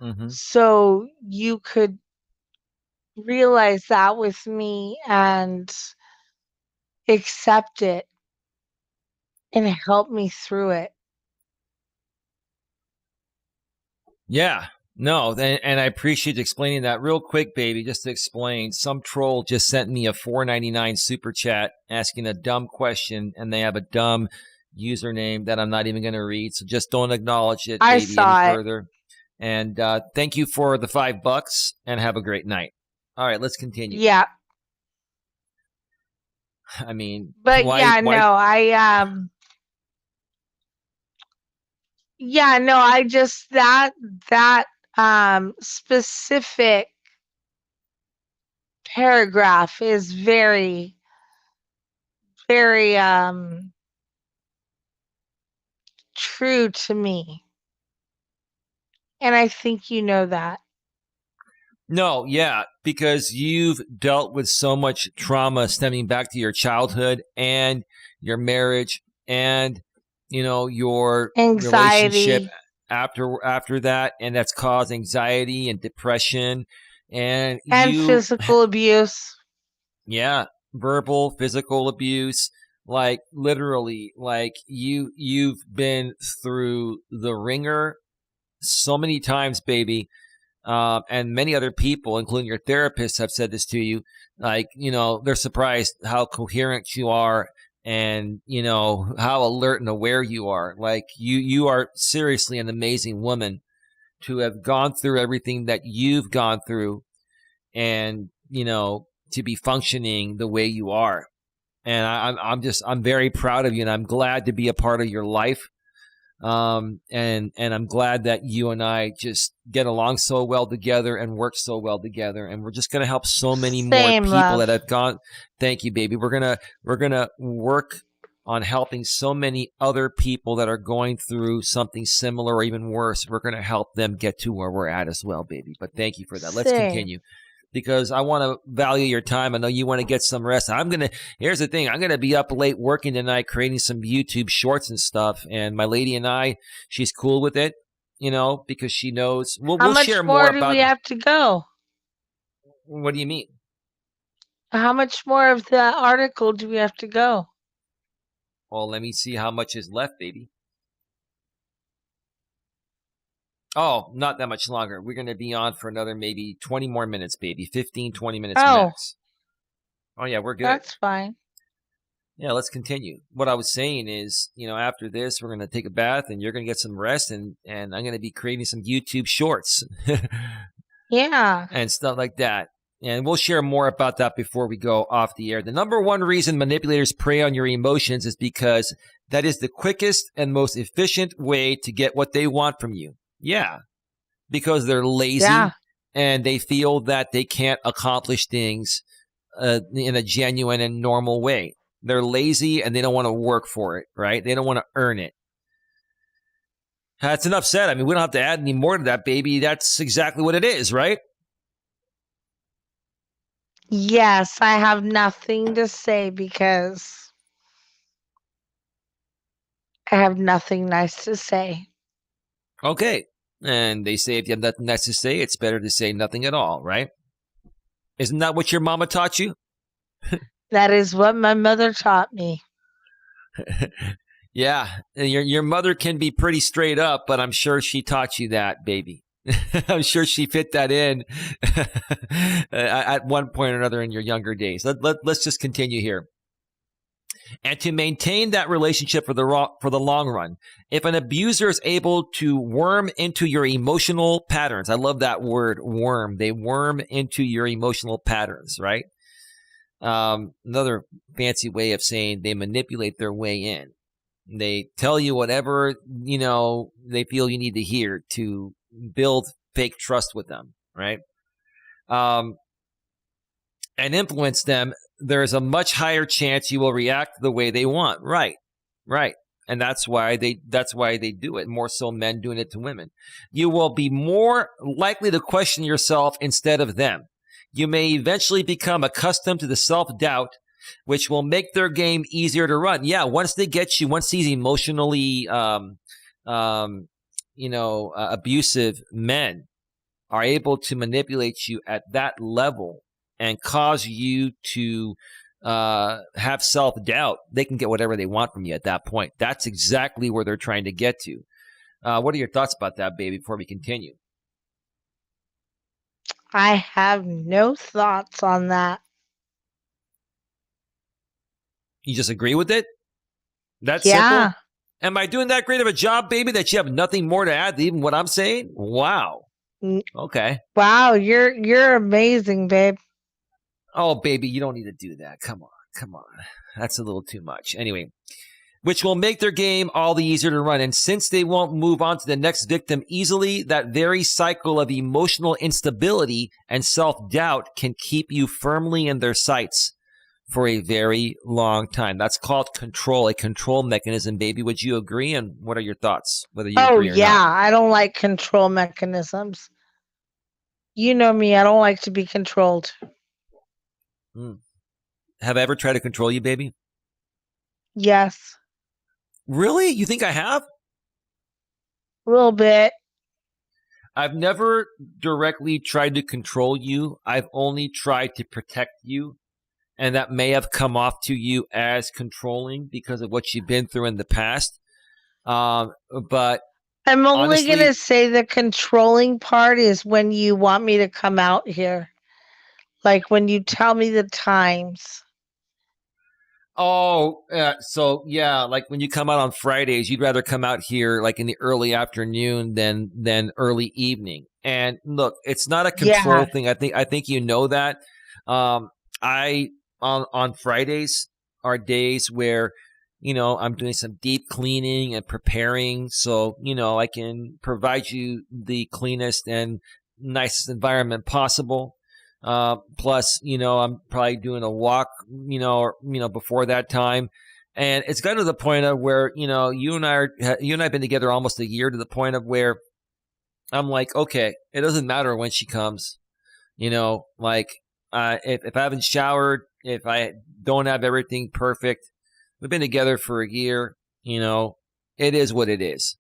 Mm-hmm. So you could realize that with me and accept it and help me through it. Yeah, no, and I appreciate explaining that real quick, baby. Just to explain, some troll just sent me a $4.99 super chat asking a dumb question, and they have a dumb username that I'm not even going to read. So just don't acknowledge it, I baby, any saw it. further. And thank you for the $5, and have a great night. All right, let's continue. Yeah. I mean, But why? yeah, no, I just that specific paragraph is very, very true to me. And I think you know that. No, yeah, because you've dealt with so much trauma stemming back to your childhood and your marriage and your relationship Anxiety after that, and that's caused anxiety and depression, and and you physical abuse. yeah, verbal, physical abuse, like literally, like you've been through the ringer so many times, baby. And many other people, including your therapist, have said this to you. Like, they're surprised how coherent you are and, how alert and aware you are. Like, you are seriously an amazing woman to have gone through everything that you've gone through and, to be functioning the way you are. And I'm very proud of you, and I'm glad to be a part of your life. And I'm glad that you and I just get along so well together and work so well together, and we're just going to help so many more Same, people love. that have gone. Thank you, baby. We're gonna work on helping so many other people that are going through something similar or even worse. We're going to help them get to where we're at as well, baby. But thank you for that. Let's Same. continue. because I want to value your time. I know you want to get some rest. Here's the thing. I'm going to be up late working tonight, creating some YouTube shorts and stuff. And my lady and she's cool with it, because she knows. We'll share more do we about. have to go? What do you mean? How much more of the article do we have to go? Well, let me see how much is left, baby. Oh, not that much longer. We're going to be on for another maybe 20 more minutes, baby. 15, 20 minutes max. Oh, yeah, we're good. That's fine. Yeah, let's continue. What I was saying is, after this, we're going to take a bath and you're going to get some rest and I'm going to be creating some YouTube shorts. Yeah. And stuff like that. And we'll share more about that before we go off the air. The number one reason manipulators prey on your emotions is because that is the quickest and most efficient way to get what they want from you. Yeah, because they're lazy and they feel that they can't accomplish things in a genuine and normal way. They're lazy and they don't want to work for it, right? They don't want to earn it. That's enough said. I mean, we don't have to add any more to that, baby. That's exactly what it is, right? Yes, I have nothing to say because I have nothing nice to say. Okay. And they say if you have nothing nice to say, it's better to say nothing at all, right? Isn't that what your mama taught you? That is what my mother taught me. Yeah. Your mother can be pretty straight up, but I'm sure she taught you that, baby. I'm sure she fit that in at one point or another in your younger days. Let's just continue here. And to maintain that relationship for the long run, if an abuser is able to worm into your emotional patterns, I love that word, worm. They worm into your emotional patterns, right? Another fancy way of saying they manipulate their way in. They tell you whatever, they feel you need to hear to build fake trust with them, right? And influence them. There's a much higher chance you will react the way they want. Right. And that's why they do it. More so men doing it to women. You will be more likely to question yourself instead of them. You may eventually become accustomed to the self-doubt, which will make their game easier to run. Yeah, once they get you, once these emotionally, abusive men are able to manipulate you at that level and cause you to have self-doubt, they can get whatever they want from you at that point. That's exactly where they're trying to get to. What are your thoughts about that, baby, before we continue? I have no thoughts on that. You just agree with it? That's simple? Am I doing that great of a job, baby, that you have nothing more to add to even what I'm saying? Wow. Okay. Wow, you're amazing, babe. Oh, baby, you don't need to do that. Come on. That's a little too much. Anyway, which will make their game all the easier to run. And since they won't move on to the next victim easily, that very cycle of emotional instability and self-doubt can keep you firmly in their sights for a very long time. That's called control, a control mechanism, baby. Would you agree? And what are your thoughts? Whether you agree or not? I don't like control mechanisms. You know me, I don't like to be controlled. Have I ever tried to control you, baby? Yes. Really? You think I have? A little bit. I've never directly tried to control you. I've only tried to protect you. And that may have come off to you as controlling because of what you've been through in the past. But I'm only going to say the controlling part is when you want me to come out here. Like when you tell me the times. Oh, so yeah, like when you come out on Fridays, you'd rather come out here like in the early afternoon than early evening. And look, it's not a control thing. I think you know that. On Fridays are days where, I'm doing some deep cleaning and preparing, so I can provide you the cleanest and nicest environment possible. Plus, I'm probably doing a walk, before that time. And it's gotten to the point of where, you and I have been together almost a year, to the point of where I'm like, okay, it doesn't matter when she comes. Like if I haven't showered, if I don't have everything perfect, we've been together for a year, it is what it is.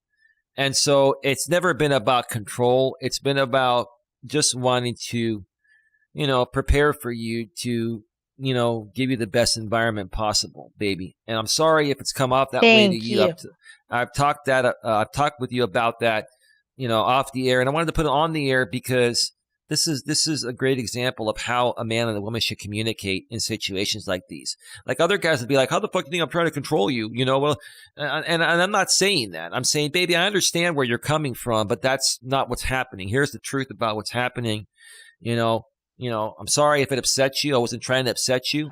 And so it's never been about control. It's been about just wanting to, prepare for you to, give you the best environment possible, baby. And I'm sorry if it's come off that way to Thank you. you. I've talked with you about that, off the air, and I wanted to put it on the air because this is a great example of how a man and a woman should communicate in situations like these. Like other guys would be like, "How the fuck do you think I'm trying to control you?" Well, and I'm not saying that. I'm saying, baby, I understand where you're coming from, but that's not what's happening. Here's the truth about what's happening. You know, I'm sorry if it upsets you. I wasn't trying to upset you.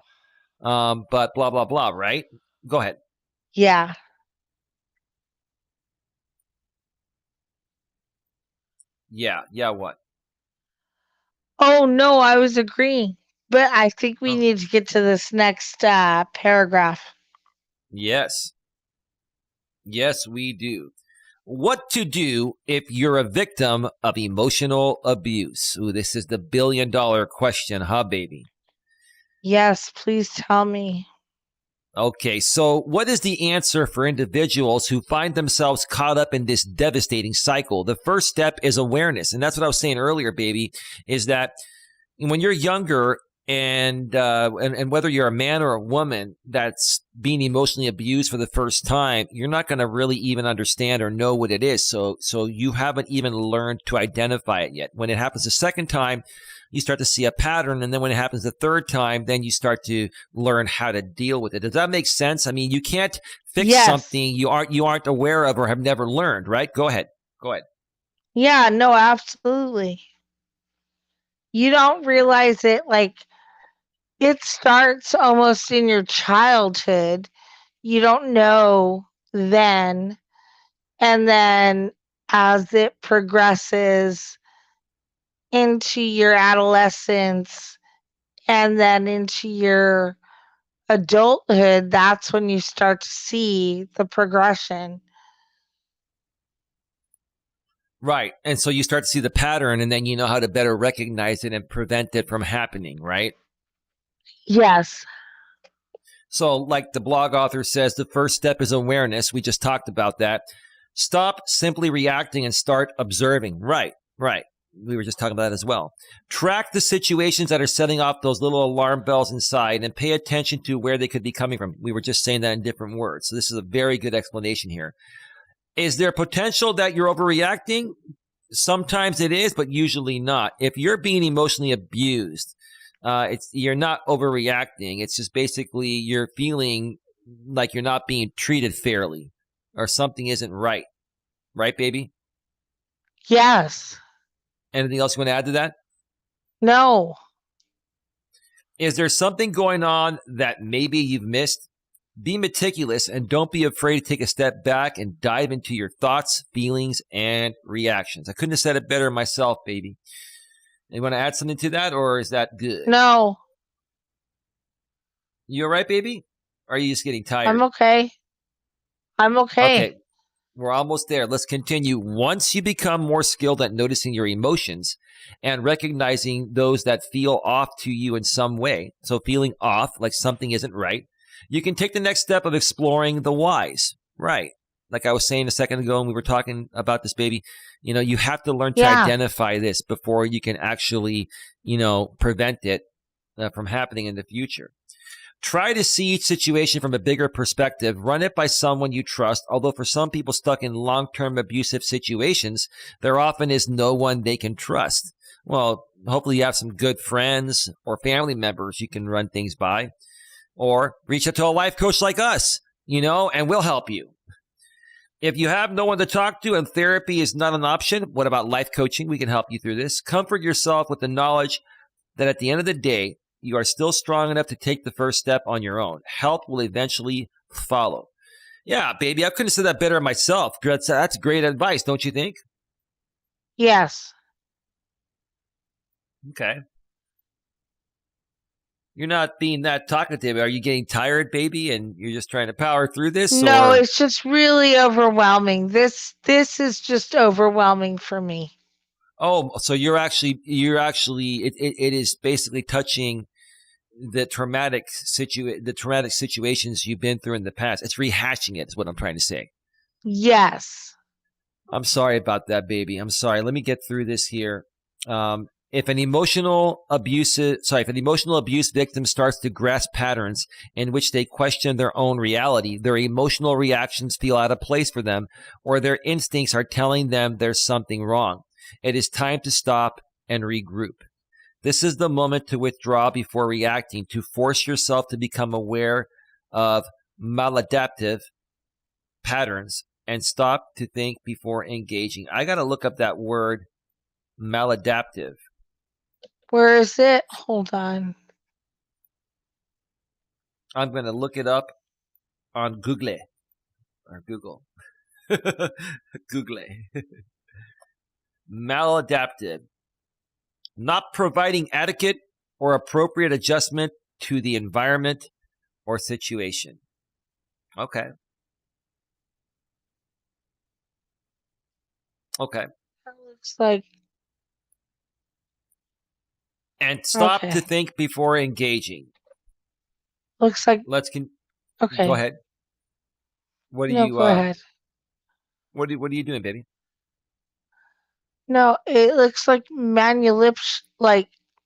But blah blah blah. Right? Go ahead. Yeah. Yeah. Yeah. What? Oh, no, I was agreeing. But I think we Oh, need to get to this next paragraph. yes. Yes, we do. What to do if you're a victim of emotional abuse? Ooh, this is the $1 billion question, huh, baby? Yes, please tell me. Okay, so what is the answer for individuals who find themselves caught up in this devastating cycle? The first step is awareness. And that's what I was saying earlier, baby, is that when you're younger and whether you're a man or a woman that's being emotionally abused for the first time, you're not going to really even understand or know what it is. So you haven't even learned to identify it yet. When it happens the second time, you start to see a pattern, and then when it happens the third time, then you start to learn how to deal with it. Does that make sense? I mean, you can't fix Yes. something you aren't aware of or have never learned, right? Go ahead. Go ahead. Yeah, no, absolutely. You don't realize it, like, it starts almost in your childhood. You don't know then, and then as it progresses into your adolescence and then into your adulthood, that's when you start to see the progression. Right. And so you start to see the pattern, and then you know how to better recognize it and prevent it from happening, right? Yes. So, like the blog author says, the first step is awareness. We just talked about that. Stop simply reacting and start observing. Right, right. We were just talking about that as well. Track the situations that are setting off those little alarm bells inside and pay attention to where they could be coming from. We were just saying that in different words. So, this is a very good explanation here. Is there potential that you're overreacting? Sometimes it is, but usually not. If you're being emotionally abused, you're not overreacting. It's just basically you're feeling like you're not being treated fairly or something isn't right. Right, baby? Yes. Anything else you want to add to that? No. Is there something going on that maybe you've missed? Be meticulous and don't be afraid to take a step back and dive into your thoughts, feelings, and reactions. I couldn't have said it better myself, baby. You want to add something to that, or is that good? No. You all right, baby? Or are you just getting I'm tired? okay. I'm okay. Okay, we're almost there. Let's continue. Once you become more skilled at noticing your emotions and recognizing those that feel off to you in some way, so feeling off, like something isn't right, you can take the next step of exploring the whys. Right. Like I was saying a second ago, and we were talking about this, baby, you have to learn to Yeah. identify this before you can actually, prevent it from happening in the future. Try to see each situation from a bigger perspective. Run it by someone you trust. Although for some people stuck in long-term abusive situations, there often is no one they can trust. Well, hopefully you have some good friends or family members you can run things by. Or reach out to a life coach like us, and we'll help you. If you have no one to talk to and therapy is not an option, what about life coaching? We can help you through this. Comfort yourself with the knowledge that at the end of the day, you are still strong enough to take the first step on your own. Help will eventually follow. Yeah, baby, I couldn't have said that better myself. That's great advice, don't you think? Yes. Okay. You're not being that talkative. Are you getting tired, baby, and you're just trying to power through this? No, Or, it's just really overwhelming. This is just overwhelming for me. Oh, so it is basically touching the traumatic situations you've been through in the past. It's rehashing it, is what I'm trying to say. Yes. I'm sorry about that, baby. I'm sorry. Let me get through this here. If an emotional abuse victim starts to grasp patterns in which they question their own reality, their emotional reactions feel out of place for them, or their instincts are telling them there's something wrong. It is time to stop and regroup. This is the moment to withdraw before reacting, to force yourself to become aware of maladaptive patterns and stop to think before engaging. I got to look up that word maladaptive. Where is it? Hold on. I'm going to look it up on Google. Google. Maladaptive. Not providing adequate or appropriate adjustment to the environment or situation. Okay. That looks like. And stop Okay. to think before engaging. Looks like. Okay. Go ahead. What are No, you go ahead. What are you doing, baby? No, it looks like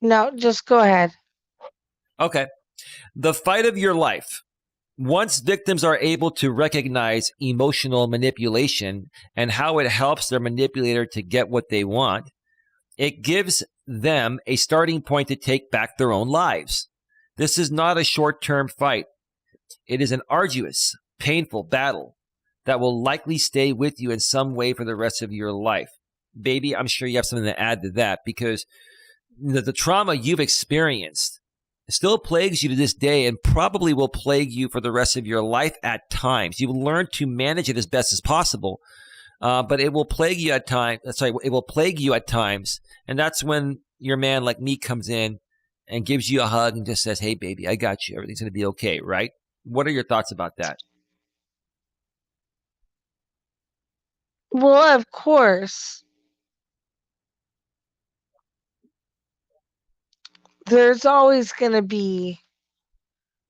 no, just go ahead. Okay. The fight of your life. Once victims are able to recognize emotional manipulation and how it helps their manipulator to get what they want, it gives them a starting point to take back their own lives. This is not a short-term fight. It is an arduous, painful battle that will likely stay with you in some way for the rest of your life. Baby, I'm sure you have something to add to that, because the trauma you've experienced still plagues you to this day and probably will plague you for the rest of your life at times. You will learn to manage it as best as possible, but it will plague you at times. It will plague you at times, and that's when your man like me comes in and gives you a hug and just says, "Hey, baby, I got you. Everything's going to be okay," right? What are your thoughts about that? Well, of course. There's always going to be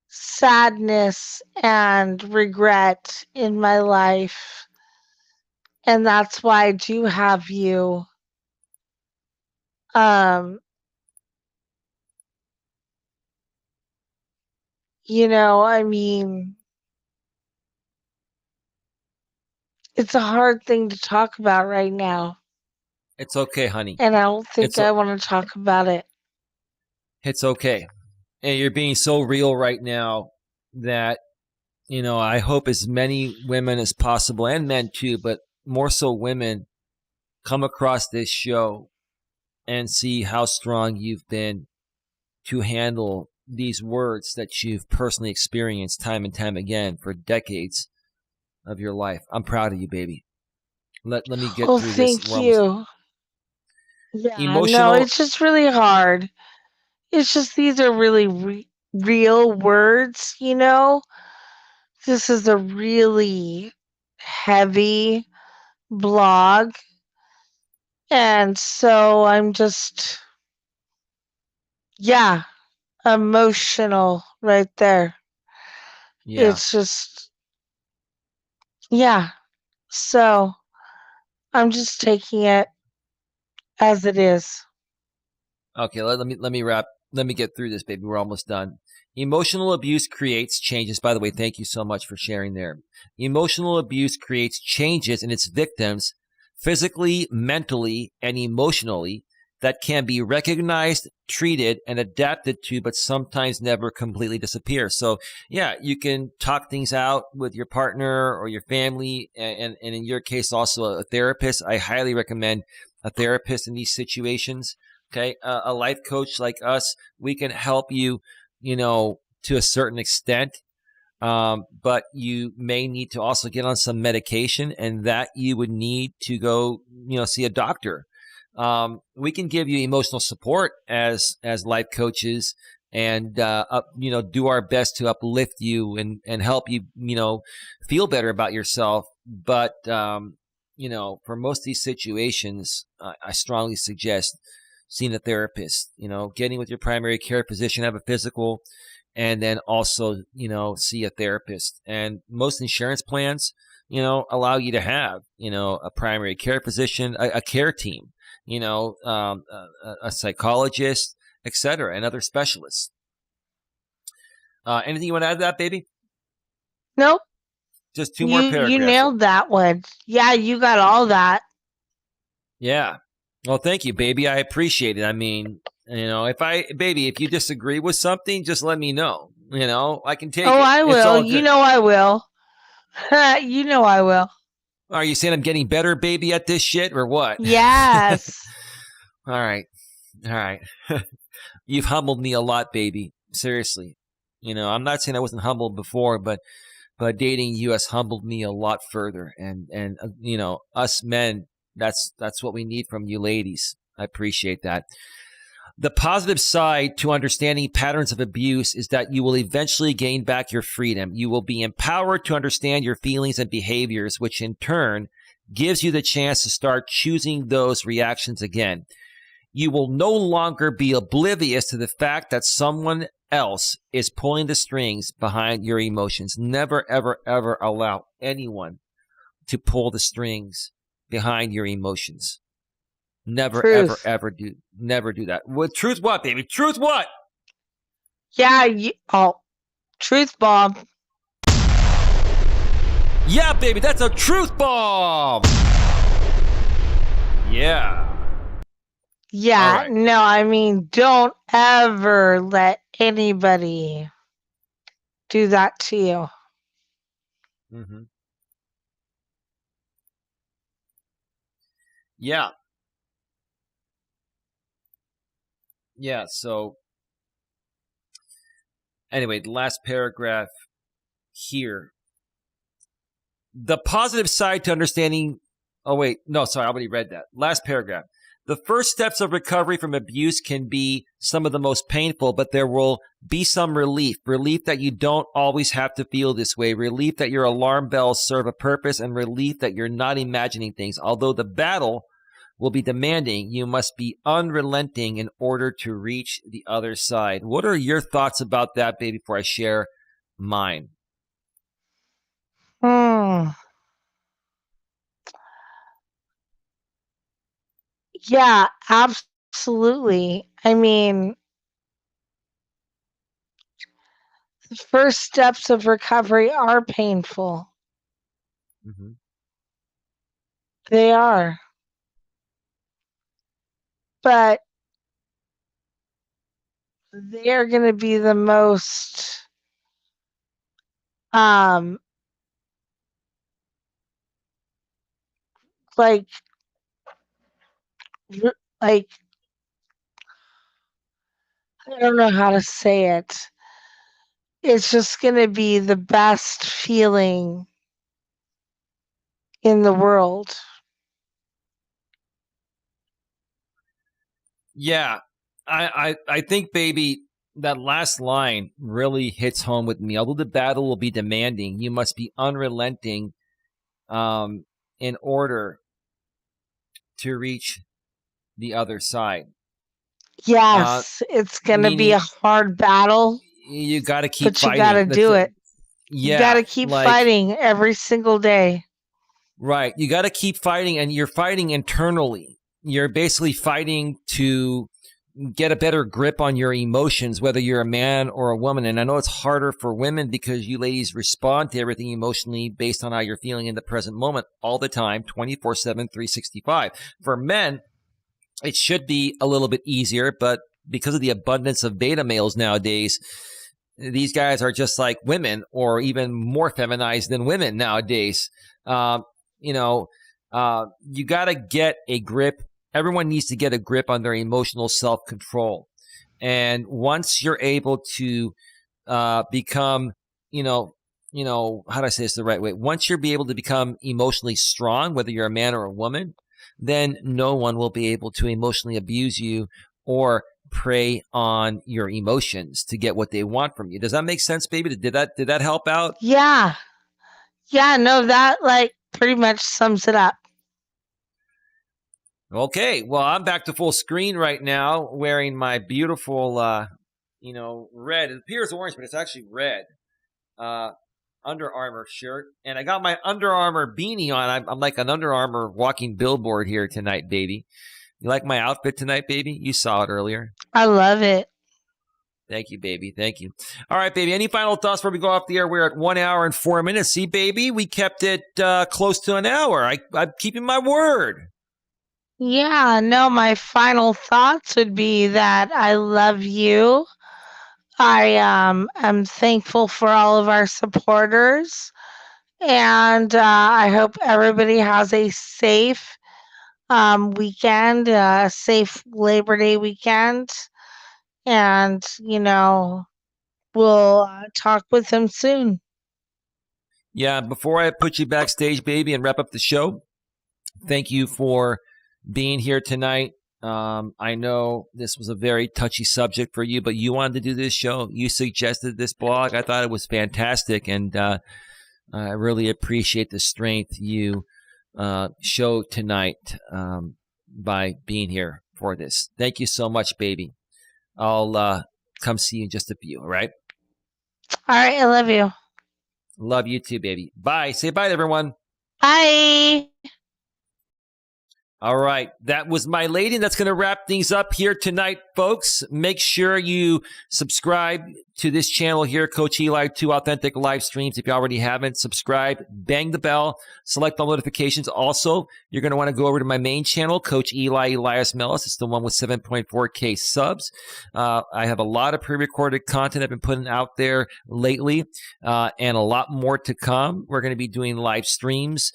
sadness and regret in my life. And that's why I do have you. I mean, it's a hard thing to talk about right now. It's okay, honey. And I don't think It's I want to talk about it. It's okay. And you're being so real right now that, I hope as many women as possible, and men too, but more so women, come across this show and see how strong you've been to handle these words that you've personally experienced time and time again for decades of your life. I'm proud of you, baby. Let me get through this. Thank you. Yeah, no, Emotional. it's just really hard. It's just these are really real words, This is a really heavy blog. And so I'm just, yeah, emotional right there. Yeah. It's just, yeah. So I'm just taking it as it is. Okay, let me wrap. Let me get through this, baby. We're almost done. Emotional abuse creates changes. By the way, thank you so much for sharing there. Emotional abuse creates changes in its victims physically, mentally, and emotionally that can be recognized, treated, and adapted to, but sometimes never completely disappear. So, yeah, you can talk things out with your partner or your family, and in your case, also a therapist. I highly recommend a therapist in these situations. Okay, a life coach like us, we can help you, to a certain extent. But you may need to also get on some medication, and that you would need to go, see a doctor. We can give you emotional support as life coaches, and do our best to uplift you and help you, feel better about yourself. But for most of these situations, I strongly suggest seeing a therapist, getting with your primary care physician, have a physical, and then also, see a therapist. And most insurance plans, allow you to have, a primary care physician, a care team, a psychologist, etc., and other specialists. Anything you want to add to that, baby? Nope. Just two more paragraphs. You nailed that one. Yeah, you got all that. Yeah. Well, thank you, baby. I appreciate it. I mean, if you disagree with something, just let me know. I can take it. Oh, I will. You know I will. You know I will. Are you saying I'm getting better, baby, at this shit, or what? Yes. All right. You've humbled me a lot, baby. Seriously. I'm not saying I wasn't humbled before, but dating you has humbled me a lot further. And us men, that's what we need from you ladies. I appreciate that. The positive side to understanding patterns of abuse is that you will eventually gain back your freedom. You will be empowered to understand your feelings and behaviors, which in turn gives you the chance to start choosing those reactions again. You will no longer be oblivious to the fact that someone else is pulling the strings behind your emotions. Never, ever, ever allow anyone to pull the strings behind your emotions. Never, Truth. ever do that. Well, truth what, baby? Truth what? Yeah, truth bomb. Yeah, baby, that's a truth bomb. Yeah. Yeah, right. No, I mean, don't ever let anybody do that to you. Mm-hmm. Yeah. Yeah, so anyway, the last paragraph here. The positive side to understanding. Oh, wait. No, sorry. I already read that. Last paragraph. The first steps of recovery from abuse can be some of the most painful, but there will be some relief. Relief that you don't always have to feel this way. Relief that your alarm bells serve a purpose, and relief that you're not imagining things. Although the battle will be demanding, you must be unrelenting in order to reach the other side. What are your thoughts about that, baby, before I share mine? Yeah, absolutely. I mean, the first steps of recovery are painful. Mm-hmm. They are. But they are going to be the most like like I don't know how to say it. It's just going to be the best feeling in the world. Yeah, I think, baby, that last line really hits home with me. Although the battle will be demanding, you must be unrelenting in order to reach the other side. Yes, it's going to be a Meaning, hard battle, you got to keep but you got fighting. to do it. You got Yeah, to keep like, fighting every single day. right. You got to keep fighting, and you're fighting internally. You're basically fighting to get a better grip on your emotions, whether you're a man or a woman. And I know it's harder for women because you ladies respond to everything emotionally based on how you're feeling in the present moment all the time, 24/7, 365. For men, it should be a little bit easier, but because of the abundance of beta males nowadays, these guys are just like women, or even more feminized than women nowadays. You got to get a grip. Everyone needs to get a grip on their emotional self-control. And once you're able to become, how do I say this the right way? Once you're able to become emotionally strong, whether you're a man or a woman, then no one will be able to emotionally abuse you or prey on your emotions to get what they want from you. Does that make sense, baby? Did that help out? Yeah. Yeah, no, that like pretty much sums it up. Okay, well, I'm back to full screen right now, wearing my beautiful, red. It appears orange, but it's actually red. Under Armour shirt, and I got my Under Armour beanie on. I'm like an Under Armour walking billboard here tonight, baby. You like my outfit tonight, baby? You saw it earlier. I love it. Thank you, baby. Thank you. All right, baby. Any final thoughts before we go off the air? We're at 1 hour and 4 minutes. See, baby, we kept it close to an hour. I'm keeping my word. Yeah, no, my final thoughts would be that I love you. I am thankful for all of our supporters, and I hope everybody has a safe weekend, a safe Labor Day weekend, and we'll talk with them soon. Yeah, before I put you backstage, baby, and wrap up the show, thank you for being here tonight. I know this was a very touchy subject for you, but you wanted to do this show. You suggested this blog. I thought it was fantastic, and I really appreciate the strength you showed tonight by being here for this. Thank you so much, baby. I'll come see you in just a few, all right? All right, I love you. Love you too, baby. Bye. Say bye to everyone. Bye. All right. That was my lady. That's going to wrap things up here tonight, folks. Make sure you subscribe to this channel here, Coach Eli, 2 authentic live streams. If you already haven't, subscribe, bang the bell, select all notifications. Also, you're going to want to go over to my main channel, Coach Eli, Elias Melas. It's the one with 7.4K subs. I have a lot of pre-recorded content I've been putting out there lately, and a lot more to come. We're going to be doing live streams,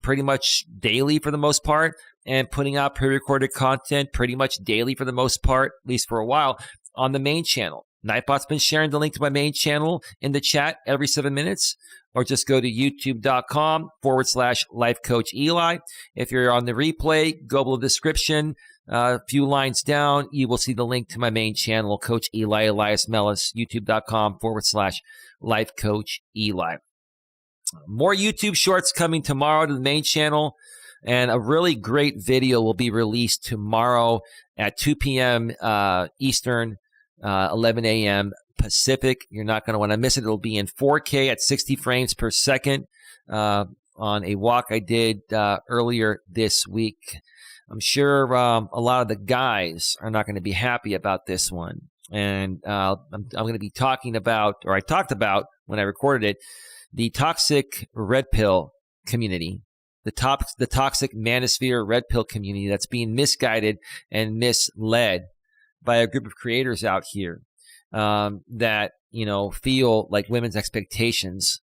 pretty much daily for the most part, and putting out pre-recorded content pretty much daily for the most part, at least for a while, on the main channel. Nightbot's been sharing the link to my main channel in the chat every 7 minutes, or just go to youtube.com/lifecoacheli. If you're on the replay, go below the description. A few lines down, you will see the link to my main channel, Coach Eli, Elias Melas, youtube.com/lifecoacheli. More YouTube shorts coming tomorrow to the main channel, and a really great video will be released tomorrow at 2 p.m. Eastern, 11 a.m. Pacific. You're not going to want to miss it. It'll be in 4K at 60 frames per second on a walk I did earlier this week. I'm sure a lot of the guys are not going to be happy about this one. And I'm going to be talking about, or I talked about when I recorded it, the toxic red pill community, the toxic manosphere red pill community that's being misguided and misled by a group of creators out here that, feel like women's expectations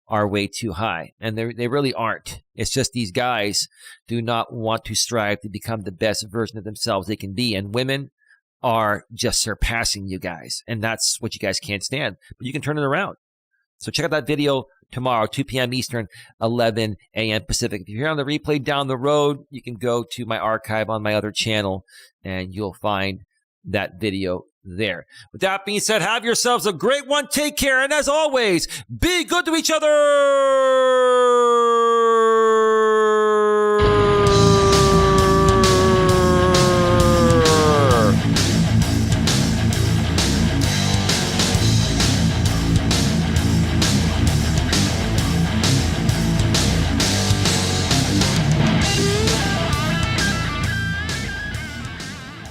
are way too high. And they really aren't. It's just these guys do not want to strive to become the best version of themselves they can be. And women are just surpassing you guys. And that's what you guys can't stand. But you can turn it around. So check out that video tomorrow, 2 p.m. Eastern, 11 a.m. Pacific. If you're here on the replay down the road, you can go to my archive on my other channel, and you'll find that video there. With that being said, have yourselves a great one. Take care. And as always, be good to each other.